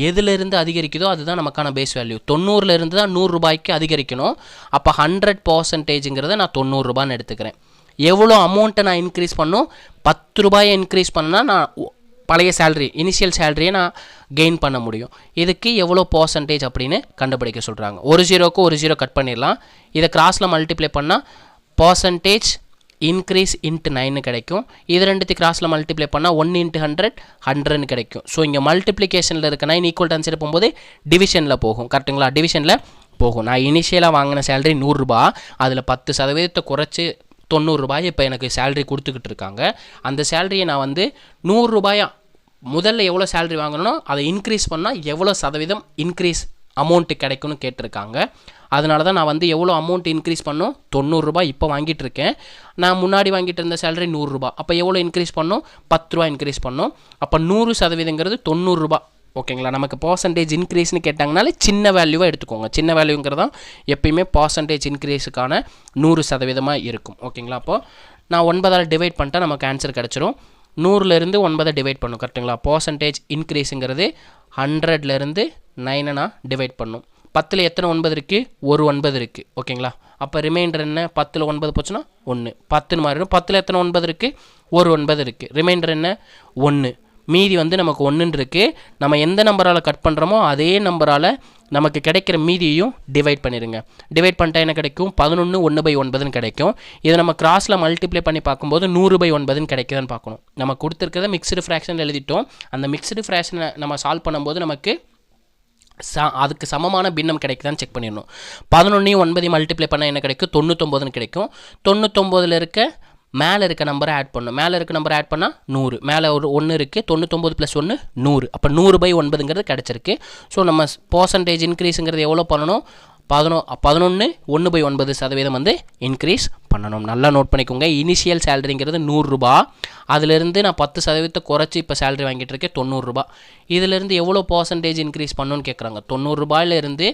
எதுலேருந்து அதிகரிக்குதோ அதுதான் நமக்கான பேஸ் வேல்யூ. 90லேருந்து தான் 100 ரூபாய்க்கு அதிகரிக்கணும். அப்போ 100%ங்கிறத நான் 90 ரூபான்னு எடுத்துக்கிறேன். எவ்வளோ அமௌண்ட்டை நான் இன்க்ரீஸ் பண்ணணும்? 10 ரூபாயை இன்க்ரீஸ் பண்ணால் நான் பழைய சேலரி, இனிஷியல் சேலரியை நான் கெயின் பண்ண முடியும். இதுக்கு எவ்வளோ பர்சன்டேஜ் அப்படின்னு கண்டுபிடிக்க சொல்கிறாங்க. ஒரு ஜீரோக்கு ஒரு ஜீரோ கட் பண்ணிடலாம். இதை கிராஸில் மல்டிப்ளை பண்ணால் பர்சன்டேஜ் இன்க்ரீஸ் இன்ட்டு 9 கிடைக்கும். இது ரெண்டுத்தையும் கிராஸில் மல்டிப்ளை பண்ணால் 1 × 100 100ன்னு கிடைக்கும். ஸோ இங்கே மல்டிப்ளிகேஷனில் இருக்க 9 ஈக்குவல் டு ஆன்சர் போகும்போது டிவிஷனில் போகும். கரெக்டுங்களா? டிவிஷனில் போகும். நான் இனிஷியலாக வாங்கின சேலரி 100 ரூபா, அதில் 10% குறைச்சி 90 ரூபாய் இப்போ எனக்கு சேலரி கொடுத்துக்கிட்டு இருக்காங்க. அந்த சேலரியை நான் வந்து 100 ரூபாயா முதல்ல எவ்வளோ சேலரி வாங்கணும் அதை இன்க்ரீஸ் பண்ணால் எவ்வளோ சதவீதம் இன்க்ரீஸ் அமௌண்ட்டு கிடைக்கும்னு கேட்டிருக்காங்க. அதனால தான் நான் வந்து எவ்வளோ அமௌண்ட் இன்க்ரீஸ் பண்ணோம், 90 ரூபாய் இப்போ வாங்கிட்டு இருக்கேன். நான் முன்னாடி வாங்கிட்டு இருந்த சேலரி 100 ரூபாய். அப்போ எவ்வளோ இன்க்ரீஸ் பண்ணோம், 10 ரூபா இன்க்ரீஸ் பண்ணோம். அப்போ 100% 90 ரூபாய். ஓகேங்களா? நமக்கு பர்சன்டேஜ் இன்க்ரீஸ்னு கேட்டாங்கனாலே சின்ன வேல்யூவாக எடுத்துக்கோங்க. சின்ன வேல்யூங்கிறதான் எப்பயுமே பர்சன்டேஜ் இன்க்ரீஸுக்கான 100% இருக்கும். ஓகேங்களா? அப்போது நான் 9ஆல் டிவைட் பண்ணிட்டா நமக்கு ஆன்சர் கிடச்சிரும். 100லேருந்து 9 டிவைட் பண்ணும். கரெக்டுங்களா? பர்சன்டேஜ் இன்க்ரீஸுங்கிறது 100லேருந்து 9 நான் டிவைட் பண்ணும். 10ல் எத்தனை 9 இருக்குது, ஒரு 9 இருக்குது. ஓகேங்களா? அப்போ ரிமைண்டர் என்ன, 10ல் 9 போச்சுன்னா 1, 10ன்னு மாறிடும். 10ல் எத்தனை 9 இருக்குது, ஒரு 9 இருக்குது. ரிமைண்டர் என்ன, 1. மீதி வந்து நமக்கு 1ன்னு இருக்குது. நம்ம எந்த நம்பரால் கட் பண்ணுறோமோ அதே நம்பரால் நமக்கு கிடைக்கிற மீதியையும் டிவைட் பண்ணிடுங்க. டிவைட் பண்ணிட்டா என்ன கிடைக்கும், 11 1/9ன்னு கிடைக்கும். இதை நம்ம கிராஸில் மல்டிப்ளை பண்ணி பார்க்கும்போது 100/9ன்னு கிடைக்குதுன்னு பார்க்கணும். நம்ம கொடுத்துருக்கிறத மிக்ஸ்டு ஃப்ராக்ஷன் எழுதிட்டோம். அந்த மிக்ஸ்டு ஃப்ராக்ஷனை நம்ம சால்வ் பண்ணும்போது நமக்கு அதுக்கு சமமான பின்னம் கிடைக்குதான்னு செக் பண்ணிடணும். 11ஐயும் 9ஐயும் மல்டிப்ளை பண்ணால் என்ன கிடைக்கும், 99ன்னு கிடைக்கும். 99ல் இருக்க மேலே இருக்க நம்பரை ஆட் பண்ணணும். மேலே இருக்க நம்பரை ஆட் பண்ணால் 100. மேலே ஒரு 1 இருக்குது. 99 + 1 100. அப்போ 100/9ங்கிறது கிடச்சிருக்கு. ஸோ நம்ம பர்சன்டேஜ் இன்க்ரீஸுங்கிறது எவ்வளோ பண்ணணும், 11 1/9% வந்து இன்க்ரீஸ் பண்ணணும். நல்லா நோட் பண்ணிக்கோங்க. இனிஷியல் சேலரிங்கிறது 100 ரூபா. அதிலிருந்து நான் 10% குறைச்சி இப்போ சேலரி வாங்கிட்டு இருக்கேன் 90 ரூபா. இதிலிருந்து எவ்வளோ பர்சன்டேஜ் இன்க்ரீஸ் பண்ணணும்னு கேட்குறாங்க. 90 ரூபாயிலிருந்து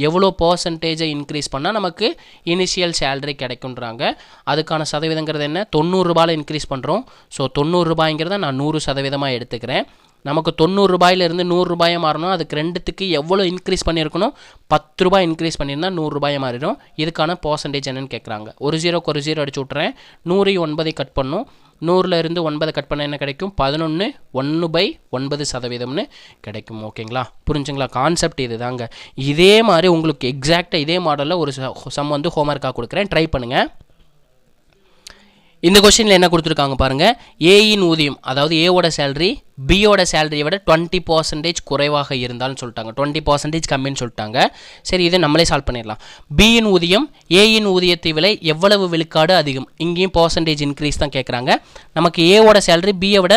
எவ்வளோ பர்சன்டேஜை இன்க்ரீஸ் பண்ணால் நமக்கு இனிஷியல் சேலரி கிடைக்குன்றாங்க. அதுக்கான சதவீதங்கிறது என்ன, 90 ரூபாயில் இன்க்ரீஸ் பண்ணுறோம். ஸோ 90 ரூபாய்ங்கிறத நான் 100% எடுத்துக்கிறேன். நமக்கு 90 ரூபாயிலிருந்து 100 ரூபாயை மாறணும். அதுக்கு ரெண்டுத்துக்கு எவ்வளோ இன்க்ரீஸ் பண்ணியிருக்கணும், 10 ரூபாய் இன்க்ரீஸ் பண்ணியிருந்தால் 100 ரூபாயை மாறிடும். இதுக்கான பர்சன்டேஜ் என்னன்னு கேட்குறாங்க. ஒரு 0க்கு ஒரு 0 அடிச்சு விட்றேன். 100ஐயும் 9ஐயும் கட் பண்ணும். 100லேருந்து 9 கட் பண்ண என்ன கிடைக்கும், 11 1/9% கிடைக்கும். ஓகேங்களா? புரிஞ்சுங்களா? கான்செப்ட் இது தாங்க. இதே மாதிரி உங்களுக்கு எக்ஸாக்டாக இதே மாடலில் ஒரு சம் வந்து ஹோம்ஒர்க்காக கொடுக்குறேன், ட்ரை பண்ணுங்கள். இந்த கொஸ்டினில் என்ன கொடுத்துருக்காங்க பாருங்கள். ஏயின் ஊதியம், அதாவது ஏவோட சேலரி பியோட சேலரியை விட 20% குறைவாக இருந்தாலும் சொல்லிட்டாங்க. 20% கம்மின்னு சொல்லிட்டாங்க. சரி, இதை நம்மளே சால்வ் பண்ணிடலாம். பியின் ஊதியம் ஏயின் ஊதியத்தை விலை எவ்வளவு விழுக்காடு அதிகம். இங்கேயும் பர்சன்டேஜ் இன்க்ரீஸ் தான் கேட்குறாங்க. நமக்கு ஏவோட சேலரி பியை விட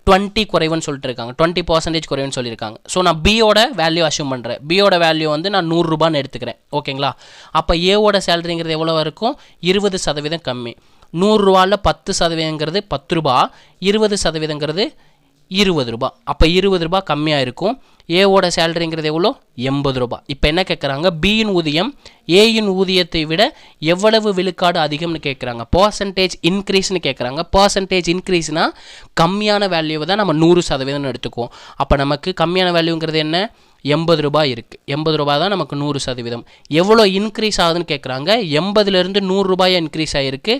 20 குறைவுன்னு சொல்லிட்டு இருக்காங்க. 20% குறைவுன்னு சொல்லியிருக்காங்க. ஸோ நான் பியோட வேல்யூ அஷ்யூம் பண்ணுறேன். பியோட வேல்யூ வந்து நான் 100 ரூபான்னு எடுத்துக்கிறேன். ஓகேங்களா? அப்போ ஏவோட சேலரிங்கிறது எவ்வளோ இருக்கும், 20% கம்மி. 100 ரூபாயில் 10%ங்கிறது 10 ரூபா, 20%ங்கிறது 20 ரூபா. அப்போ 20 ரூபா கம்மியாக இருக்கும். ஏவோட சேலரிங்கிறது எவ்வளோ, 80 ரூபா. இப்போ என்ன கேட்குறாங்க, பியின் ஊதியம் ஏயின் ஊதியத்தை விட எவ்வளவு விழுக்காடு அதிகம்னு கேட்குறாங்க. பர்சன்டேஜ் இன்க்ரீஸ்னு கேட்குறாங்க. பர்சன்டேஜ் இன்க்ரீஸ்னால் கம்மியான வேல்யூவை தான் நம்ம 100% எடுத்துக்குவோம். அப்போ நமக்கு கம்மியான வேல்யூங்கிறது என்ன, 80 ரூபாய் இருக்குது. 80 ரூபாய் தான் நமக்கு 100%. எவ்வளோ இன்க்ரீஸ் ஆகுதுன்னு கேட்குறாங்க. 80லேருந்து 100 ரூபாய் இன்க்ரீஸ் ஆகிருக்கு.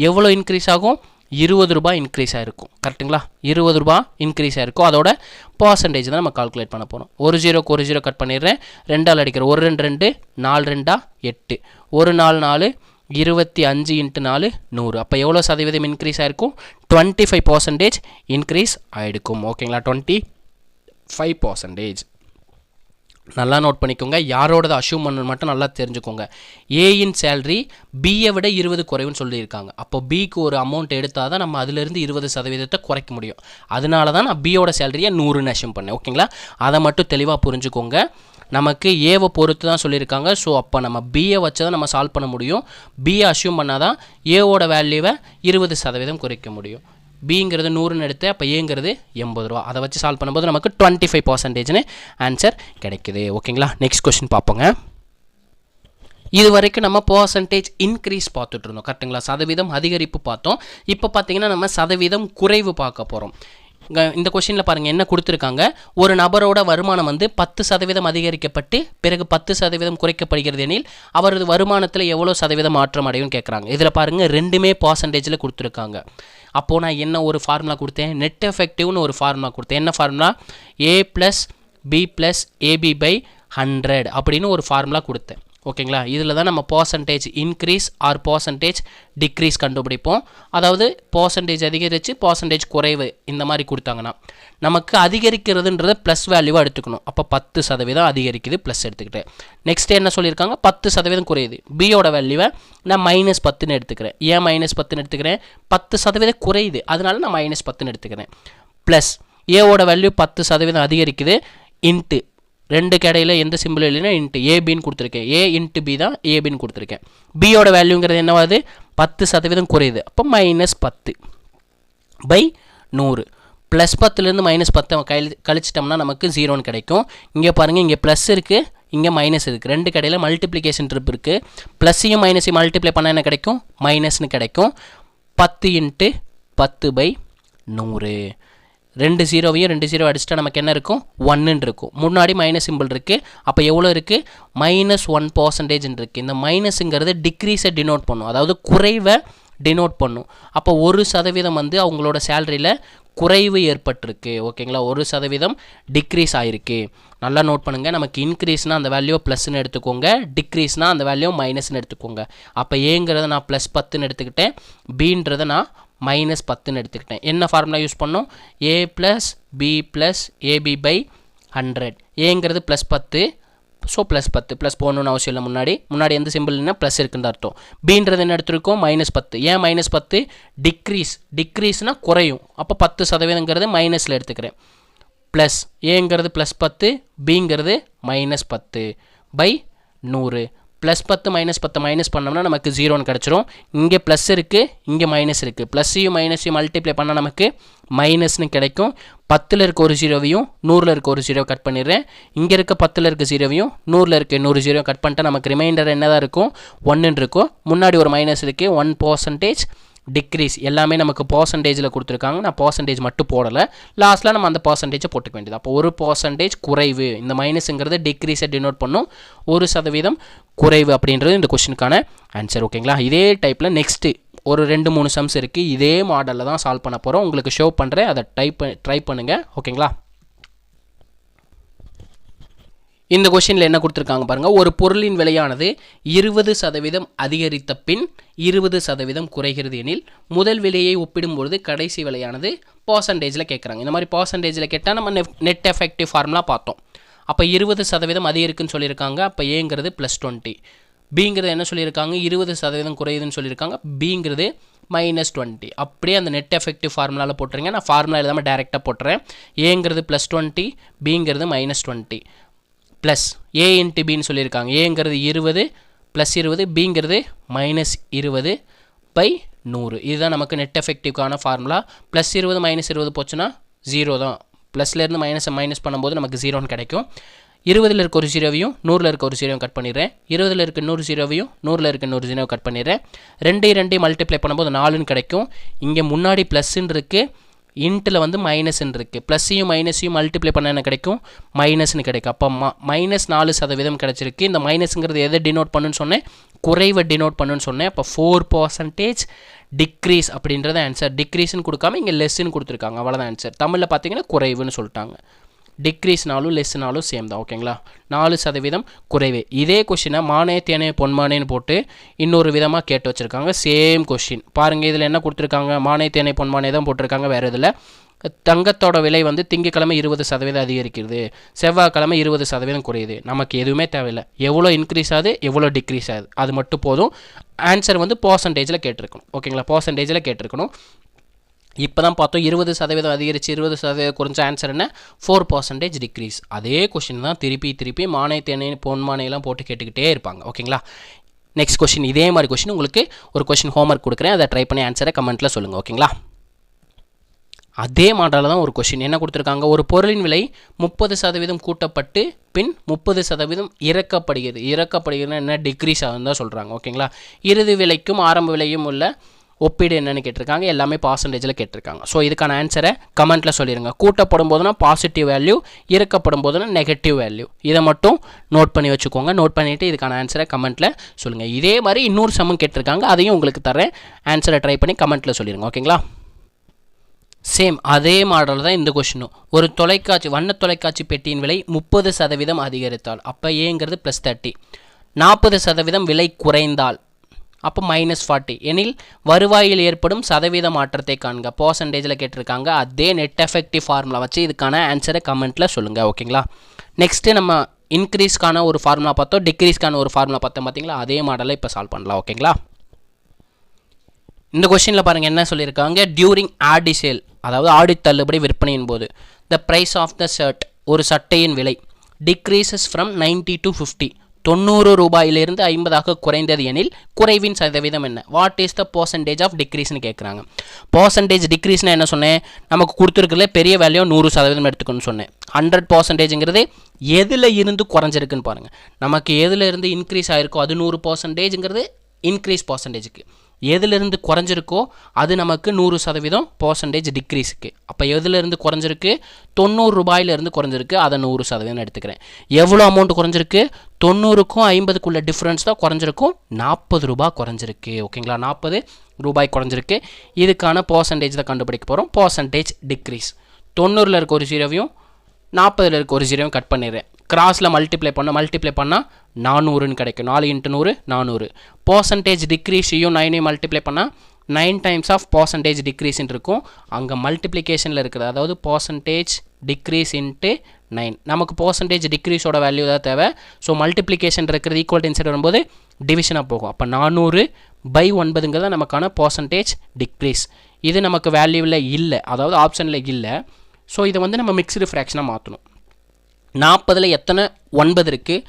எவ்வளோ இன்க்ரீஸ் ஆகும், 20 ரூபாய் இன்க்ரீஸ் ஆகிருக்கும். கரெக்டுங்களா? 20 ரூபாய் இன்க்ரீஸ் ஆகிருக்கும். அதோட பர்சன்டேஜ் தான் நம்ம கால்குலேட் பண்ண போகிறோம். ஒரு 0க்கு ஒரு 0 கட் பண்ணிடுறேன். 2ஆல் அடிக்கிறேன். 1 2 2 4 2 8 1 4 4 25 × 4 100. அப்போ எவ்வளோ சதவீதம் இன்க்ரீஸ் ஆகிருக்கும், 25% இன்க்ரீஸ் ஆகிருக்கும். ஓகேங்களா? 25%. நல்லா நோட் பண்ணிக்கோங்க. யாரோடது அஷ்யூம் பண்ணு மட்டும் நல்லா தெரிஞ்சுக்கோங்க. ஏயின் சேலரி பியை விட 20 குறைவுன்னு சொல்லியிருக்காங்க. அப்போ பிக்கு ஒரு அமௌண்ட் எடுத்தால் தான் நம்ம அதிலிருந்து 20% குறைக்க முடியும். அதனால தான் நான் பியோட சேலரியை 100ன்னு அஷ்யூம் பண்ணேன். ஓகேங்களா? அதை மட்டும் தெளிவாக புரிஞ்சுக்கோங்க. நமக்கு ஏவை பொறுத்து தான் சொல்லியிருக்காங்க. ஸோ அப்போ நம்ம பியை வச்சு தான் நம்ம சால்வ் பண்ண முடியும். பியை அஷ்யூம் பண்ணால் தான் ஏவோட வேல்யூவை 20% குறைக்க முடியும். பிங்கிறது 100ன்னு எடுத்து அப்போ ஏங்கிறது 80 ரூபா. அதை வச்சு சால்வ் பண்ணும்போது நமக்கு 25%ன்னு ஆன்சர் கிடைக்குது. ஓகேங்களா? நெக்ஸ்ட் கொஸ்டின் பார்ப்போங்க. இது வரைக்கும் நம்ம பர்சன்டேஜ் இன்க்ரீஸ் பார்த்துட்டு இருந்தோம். கரெக்டுங்களா? சதவீதம் அதிகரிப்பு பார்த்தோம். இப்போ பார்த்தீங்கன்னா நம்ம சதவீதம் குறைவு பார்க்க போகிறோம். இந்த கொஸ்டினில் பாருங்கள் என்ன கொடுத்துருக்காங்க. ஒரு நபரோட வருமானம் வந்து 10% அதிகரிக்கப்பட்டு பிறகு 10% குறைக்கப்படுகிறது எனில் அவரது வருமானத்தில் எவ்வளோ சதவீதம் மாற்றம் அடையும் கேட்குறாங்க. இதில் பாருங்கள் ரெண்டுமே பர்சன்டேஜில் கொடுத்துருக்காங்க. அப்போது நான் என்ன ஒரு ஃபார்முலா கொடுத்தேன், நெட் எஃபெக்டிவ்னு ஒரு ஃபார்முலா கொடுத்தேன். என்ன ஃபார்முலா, A + B + AB/100 அப்படின்னு ஒரு ஃபார்முலா கொடுத்தேன். ஓகேங்களா. இதில் தான் நம்ம percentage increase R percentage degrees கண்டுபிடிப்போம். அதாவது பர்சன்டேஜ் அதிகரித்து பர்சன்டேஜ் குறைவு இந்த மாதிரி கொடுத்தாங்கன்னா நமக்கு அதிகரிக்கிறதுன்றது ப்ளஸ் வேல்யூவாக எடுத்துக்கணும். அப்போ 10% அதிகரிக்குது ப்ளஸ் எடுத்துக்கிட்டேன். நெக்ஸ்ட் என்ன சொல்லியிருக்காங்க, 10% குறையுது. பியோட வேல்யூவை நான் -10ன்னு எடுத்துக்கிறேன். ஏன் -10ன்னு எடுத்துக்கிறேன், 10% குறையுது, அதனால நான் -10ன்னு எடுத்துக்கிறேன். ப்ளஸ் ஏவோட வேல்யூ 10% அதிகரிக்குது இன்ட்டு ரெண்டுக்கு இடையில எந்த சிம்பிள் இல்லைன்னா இன்ட்டு ஏபின்னு கொடுத்துருக்கேன். ஏ இன்ட்டு பி தான் ஏபின்னு கொடுத்துருக்கேன். பியோட வேல்யூங்கிறது என்னவாது, 10% குறையுது. அப்போ -10/100. +10லேருந்து -10 கழிச்சிட்டோம்னா நமக்கு 0ன்னு கிடைக்கும். இங்கே பாருங்கள், இங்கே ப்ளஸ் இருக்குது, இங்கே மைனஸ் இருக்குது. ரெண்டு கடையில் மல்டிப்ளிகேஷன் ட்ரிப் இருக்குது. ப்ளஸ்ஸையும் மைனஸையும் மல்டிப்ளை பண்ணால் என்ன கிடைக்கும், மைனஸ்னு கிடைக்கும். 10 × 10/100. ரெண்டு ஜீரோவையும் 2 0 அடிச்சிட்டா நமக்கு என்ன இருக்கும், 1ன்னு இருக்கும். முன்னாடி மைனஸ் சிம்பிள் இருக்குது. அப்போ எவ்வளோ இருக்குது, -1% இருக்குது. இந்த மைனஸுங்கிறது டிக்ரீஸை டினோட் பண்ணும், அதாவது குறைவை டினோட் பண்ணும். அப்போ 1% வந்து அவங்களோட சேலரியில் குறைவு ஏற்பட்டிருக்கு. ஓகேங்களா, 1% டிக்ரீஸ் ஆகிருக்கு. நல்லா நோட் பண்ணுங்கள். நமக்கு இன்க்ரீஸ்னால் அந்த வேல்யூ ப்ளஸ்ன்னு எடுத்துக்கோங்க, டிக்ரீஸ்னால் அந்த வேல்யூ மைனஸ்ன்னு எடுத்துக்கோங்க. அப்போ ஏங்கிறத நான் +10ன்னு எடுத்துக்கிட்டேன், பீன்றதை நான் -10ன்னு எடுத்துக்கிட்டேன். என்ன ஃபார்முலா யூஸ் பண்ணோம், a + b + ab/100. ஏங்கிறது +10, ஸோ +10 ப்ளஸ் போடணுன்னு அவசியம் இல்லை. முன்னாடி எந்த சிம்பிள்னா ப்ளஸ் இருக்குன்னு அர்த்தம். பீன்றது என்ன எடுத்துருக்கோம், -10. ஏன் -10, டிக்ரீஸ்னால் குறையும். அப்போ 10%ங்கிறது மைனஸில் எடுத்துக்கிறேன். ப்ளஸ் ஏங்கிறது +10, பிங்கிறது -10/100. +10 -10 மைனஸ் பண்ணோம்னா நமக்கு 0ன்னு கிடச்சிரும். இங்கே ப்ளஸ் இருக்குது, இங்கே மைனஸ் இருக்குது. ப்ளஸ்ஸையும் மைனஸையும் மல்டிப்ளை பண்ணால் நமக்கு மைனஸ்னு கிடைக்கும். 10ல் இருக்க ஒரு 0வையும் 100ல் இருக்க ஒரு 0 கட் பண்ணிடுறேன். இங்கே இருக்க 10ல் இருக்க 0வையும் 100ல் இருக்க இன்னொரு 0 கட் பண்ணிட்டா நமக்கு ரிமைண்டர் என்ன தான் இருக்கும், 1ன்னு இருக்கும். முன்னாடி ஒரு மைனஸ் இருக்குது, 1% டிக்ரீஸ். எல்லாமே நமக்கு பர்சன்டேஜில் கொடுத்துருக்காங்க, நான் பர்சன்டேஜ் மட்டும் போடலை. லாஸ்ட்டில் நம்ம அந்த பர்சன்டேஜை போட்டுக்க வேண்டியது. அப்போ 1% குறைவு, இந்த மைனஸுங்கிறது டிக்ரீஸை டினோட் பண்ணும். 1% குறைவு அப்படின்றது இந்த கொஸ்டினுக்கான ஆன்சர். ஓகேங்களா. இதே டைப்பில் நெக்ஸ்ட்டு ஒரு 2-3 சம்ஸ் இருக்குது. இதே மாடலில் தான் சால்வ் பண்ண போகிறோம். உங்களுக்கு ஷோ பண்ணுறேன், அதை ட்ரை பண்ணுங்கள். ஓகேங்களா. இந்த கொஸ்டினில் என்ன கொடுத்துருக்காங்க பாருங்கள், ஒரு பொருளின் விலையானது 20% அதிகரித்த பின் 20% குறைகிறது எனில் முதல் விலையை ஒப்பிடும்பொழுது கடைசி விலையானது பர்சன்டேஜில் கேட்குறாங்க. இந்த மாதிரி பர்சன்டேஜில் கேட்டால் நம்ம நெட் எஃபெக்டிவ் ஃபார்முலா பார்த்தோம். அப்போ 20% அதிகரிக்குன்னு சொல்லியிருக்காங்க. அப்போ ஏங்கிறது +20, பிங்கிறது என்ன சொல்லியிருக்காங்க, 20% குறையுதுன்னு சொல்லியிருக்காங்க, பிங்கிறது -20. அப்படியே அந்த நெட் எஃபெக்டிவ் ஃபார்முலாவில் போட்டுருங்க. நான் ஃபார்முலா எழுதாமல் டேரெக்டாக போட்டுறேன். ஏங்கிறது +20, பிங்கிறது -20. ப்ளஸ் ஏ இன்ட்டு பின்னு சொல்லியிருக்காங்க. ஏங்கிறது 20 + 20, பிங்கிறது -20/100. இதுதான் நமக்கு நெட் எஃபெக்டிவ்க்கான ஃபார்முலா. +20 -20 போச்சுன்னா 0 தான். ப்ளஸ்லேருந்து மைனஸ் பண்ணும்போது நமக்கு 0ன்னு கிடைக்கும். 20ல் இருக்க ஒரு 0வையும் 100ல் இருக்க ஒரு 0வையும் கட் பண்ணிடுறேன். 20ல் இருக்க இன்னொரு 0வையும் 100ல் இருக்க இன்னொரு 0வையும் கட் பண்ணிடுறேன். 2 மல்டிப்ளை பண்ணும்போது 4ன்னு கிடைக்கும். இங்கே முன்னாடி ப்ளஸ்ன்னு இருக்குது, இன்ட்டில் வந்து மைனஸ்ன்னு இருக்குது. ப்ளஸ்ஸையும் மைனஸையும் மல்டிப்ளை பண்ண என்ன கிடைக்கும், மைனஸ்னு கிடைக்கும். அப்போ -4% கிடச்சிருக்கு. இந்த மைனஸுங்கிறது எதை டினோட் பண்ணுன்னு சொன்னேன், குறைவை டினோட் பண்ணுன்னு சொன்னேன். அப்போ 4% டிக்ரீஸ் அப்படின்றது ஆன்சர். டிக்ரீஸ்ன்னு கொடுக்காம இங்கே லெஸ்ன்னு கொடுத்துருக்காங்க, அவ்வளோதான் ஆன்சர். தமிழில் பார்த்தீங்கன்னா குறைவுன்னு சொல்லிட்டாங்க. டிக்ரீஸ்னாலும் லெஸ்னாலும் சேம் தான். ஓகேங்களா. 4% குறைவு. இதே கொஷினை மானே தேனே பொன்மானேன்னு போட்டு இன்னொரு விதமாக கேட்டு வச்சுருக்காங்க. சேம் கொஷின் பாருங்கள். இதில் என்ன கொடுத்துருக்காங்க, மானே தேனே பொன்மானே தான் போட்டிருக்காங்க. வேறு இதில் தங்கத்தோட விலை வந்து திங்கக்கிழமை 20% அதிகரிக்கிறது, செவ்வாய்க்கிழமை 20% குறையுது. நமக்கு எதுவுமே தேவையில்லை. எவ்வளோ இன்க்ரீஸ் ஆகுது, எவ்வளோ டிக்ரீஸ் ஆகுது, அது மட்டும் போதும். ஆன்சர் வந்து பர்சன்டேஜில் கேட்டிருக்கணும். ஓகேங்களா. பர்சன்டேஜில் கேட்டிருக்கணும். இப்போ தான் பார்த்தோம் 20% அதிகரித்து 20% குறைஞ்ச ஆன்சர் என்ன, 4% டிக்ரீஸ். அதே கொஷின் தான் திருப்பி மானே தேனே பொன்மானையெல்லாம் போட்டு கேட்டுக்கிட்டே இருப்பாங்க. ஓகேங்களா. நெக்ஸ்ட் கொஷின், இதே மாதிரி கொஷின் உங்களுக்கு ஒரு கொஷின் ஹோம்ஒர்க் கொடுக்குறேன், அதை ட்ரை பண்ணி ஆன்சரை கமெண்ட்டில் சொல்லுங்கள். ஓகேங்களா. அதே மாடலில் தான் ஒரு கொஷின் என்ன கொடுத்துருக்காங்க, ஒரு பொருளின் விலை 30% கூட்டப்பட்டு பின் 30% இறக்கப்படுகிறது என்ன, டிக்ரீஸ் ஆகுதுன்னு தான் சொல்கிறாங்க. ஓகேங்களா. இறுதி விலைக்கும் ஆரம்ப விலையும் உள்ள ஒப்பீடு என்னென்னு கேட்டிருக்காங்க. எல்லாமே பர்சன்டேஜில் கேட்டிருக்காங்க. ஸோ இதுக்கான ஆன்சரை கமெண்ட்டில் சொல்லிடுங்க. கூட்டப்படும் போதுனா பாசிட்டிவ் வேல்யூ, இறக்கப்படும் போதுனா நெகட்டிவ் வேல்யூ. இதை மட்டும் நோட் பண்ணி வச்சுக்கோங்க. நோட் பண்ணிவிட்டு இதுக்கான ஆன்சரை கமெண்ட்டில் சொல்லுங்கள். இதே மாதிரி இன்னொரு சம்மம் கேட்டிருக்காங்க, அதையும் உங்களுக்கு தரேன். ஆன்சரை ட்ரை பண்ணி கமெண்ட்டில் சொல்லிடுங்க. ஓகேங்களா. சேம் அதே மாடல் தான் இந்த கொஷினும். ஒரு வண்ண தொலைக்காட்சி பெட்டியின் விலை 30% அதிகரித்தால் அப்போ ஏங்கிறது +30. 40% விலை குறைந்தால் அப்போ -40 எனில் வருவாயில் ஏற்படும் சதவீத மாற்றத்தை காண்க. பர்சன்டேஜில் கேட்டிருக்காங்க. அதே நெட் எஃபெக்டிவ் ஃபார்முலா வச்சு இதுக்கான ஆன்சரை கமெண்ட்டில் சொல்லுங்கள். ஓகேங்களா. நெக்ஸ்ட்டு நம்ம இன்க்ரீஸ்க்கான ஒரு ஃபார்முலா பார்த்தோம், டிக்ரீஸ்க்கான ஒரு ஃபார்முலா பார்த்தோம். பார்த்தீங்களா, அதே மாடலை இப்போ சால்வ் பண்ணலாம். ஓகேங்களா. இந்த கொஸ்டினில் பாருங்கள் என்ன சொல்லியிருக்காங்க. டியூரிங் ஆடி சேல், அதாவது ஆடி தள்ளுபடி விற்பனையின் போது, the price of the shirt, ஒரு சட்டையின் விலை டிக்ரீசஸ் ஃப்ரம் 90 to 50, 90 ரூபாயிலிருந்து 50 குறைந்தது எனில் குறைவின் சதவீதம் என்ன? What is the percentage of டிக்ரீஸ்னு கேட்குறாங்க. பர்சன்டேஜ் டிக்ரீஸ்னு என்ன சொன்னேன், நமக்கு கொடுத்துருக்குறதுல பெரிய வேல்யூ 100% எடுத்துக்கணும்னு சொன்னேன். 100%ங்கிறது எதில் இருந்து குறைஞ்சிருக்குன்னு பாருங்கள். நமக்கு எதில் இருந்து இன்க்ரீஸ் ஆகிருக்கோ அது 100%ங்கிறது இன்க்ரீஸ் பர்சன்டேஜுக்கு, எதிலிருந்து குறைஞ்சிருக்கோ அது நமக்கு 100% பர்சன்டேஜ் டிக்ரீஸுக்கு. அப்போ எதிலிருந்து குறைஞ்சிருக்கு, 90 ரூபாயிலிருந்து குறைஞ்சிருக்கு, அதை 100% எடுத்துக்கிறேன். எவ்வளோ அமௌண்ட் குறைஞ்சிருக்கு, 90க்கும் 50க்குள்ள டிஃப்ரென்ஸ் தான் குறைஞ்சிருக்கும், 40 ரூபாய் குறைஞ்சிருக்கு. ஓகேங்களா, 40 ரூபாய் குறைஞ்சிருக்கு. இதுக்கான பர்சன்டேஜ் தான் கண்டுபிடிக்க போகிறோம். பர்சன்டேஜ் டிக்ரீஸ், 90ல் இருக்க ஒரு ஜீரோவையும் 40ல் இருக்க ஒரு ஜீரோவையும் கட் பண்ணிடுறேன். கிராஸில் மல்டிப்ளை பண்ணால் 400ன்னு கிடைக்கும். 4 × 100 400. பர்சன்டேஜ் டிக்ரீஸையும் 9ஐயும் மல்டிப்ளை பண்ணால் 9 டைம்ஸ் ஆஃப் பர்சன்டேஜ் டிக்ரீஸ்ன்னு இருக்கும். அங்கே மல்டிப்ளிகேஷனில் இருக்குது, அதாவது பர்சன்டேஜ் டிக்ரீஸ் இன்ட்டு 9. நமக்கு பர்சன்டேஜ் டிக்ரீஸோட வேல்யூ தான் தேவை. ஸோ மல்டிப்ளிகேஷன் இருக்கிறது ஈக்குவல் டு இன்சைட் வரும்போது டிவிஷனாக போகும். அப்போ 400/9ங்கிறது நமக்கான பர்சன்டேஜ் டிக்ரீஸ். இது நமக்கு வேல்யூவில் இல்லை, அதாவது ஆப்ஷனில் இல்லை. ஸோ இதை வந்து நம்ம மிக்ஸ்டு ஃப்ராக்ஷனாக மாற்றணும். 40ல் எத்தனை 9 இருக்குது,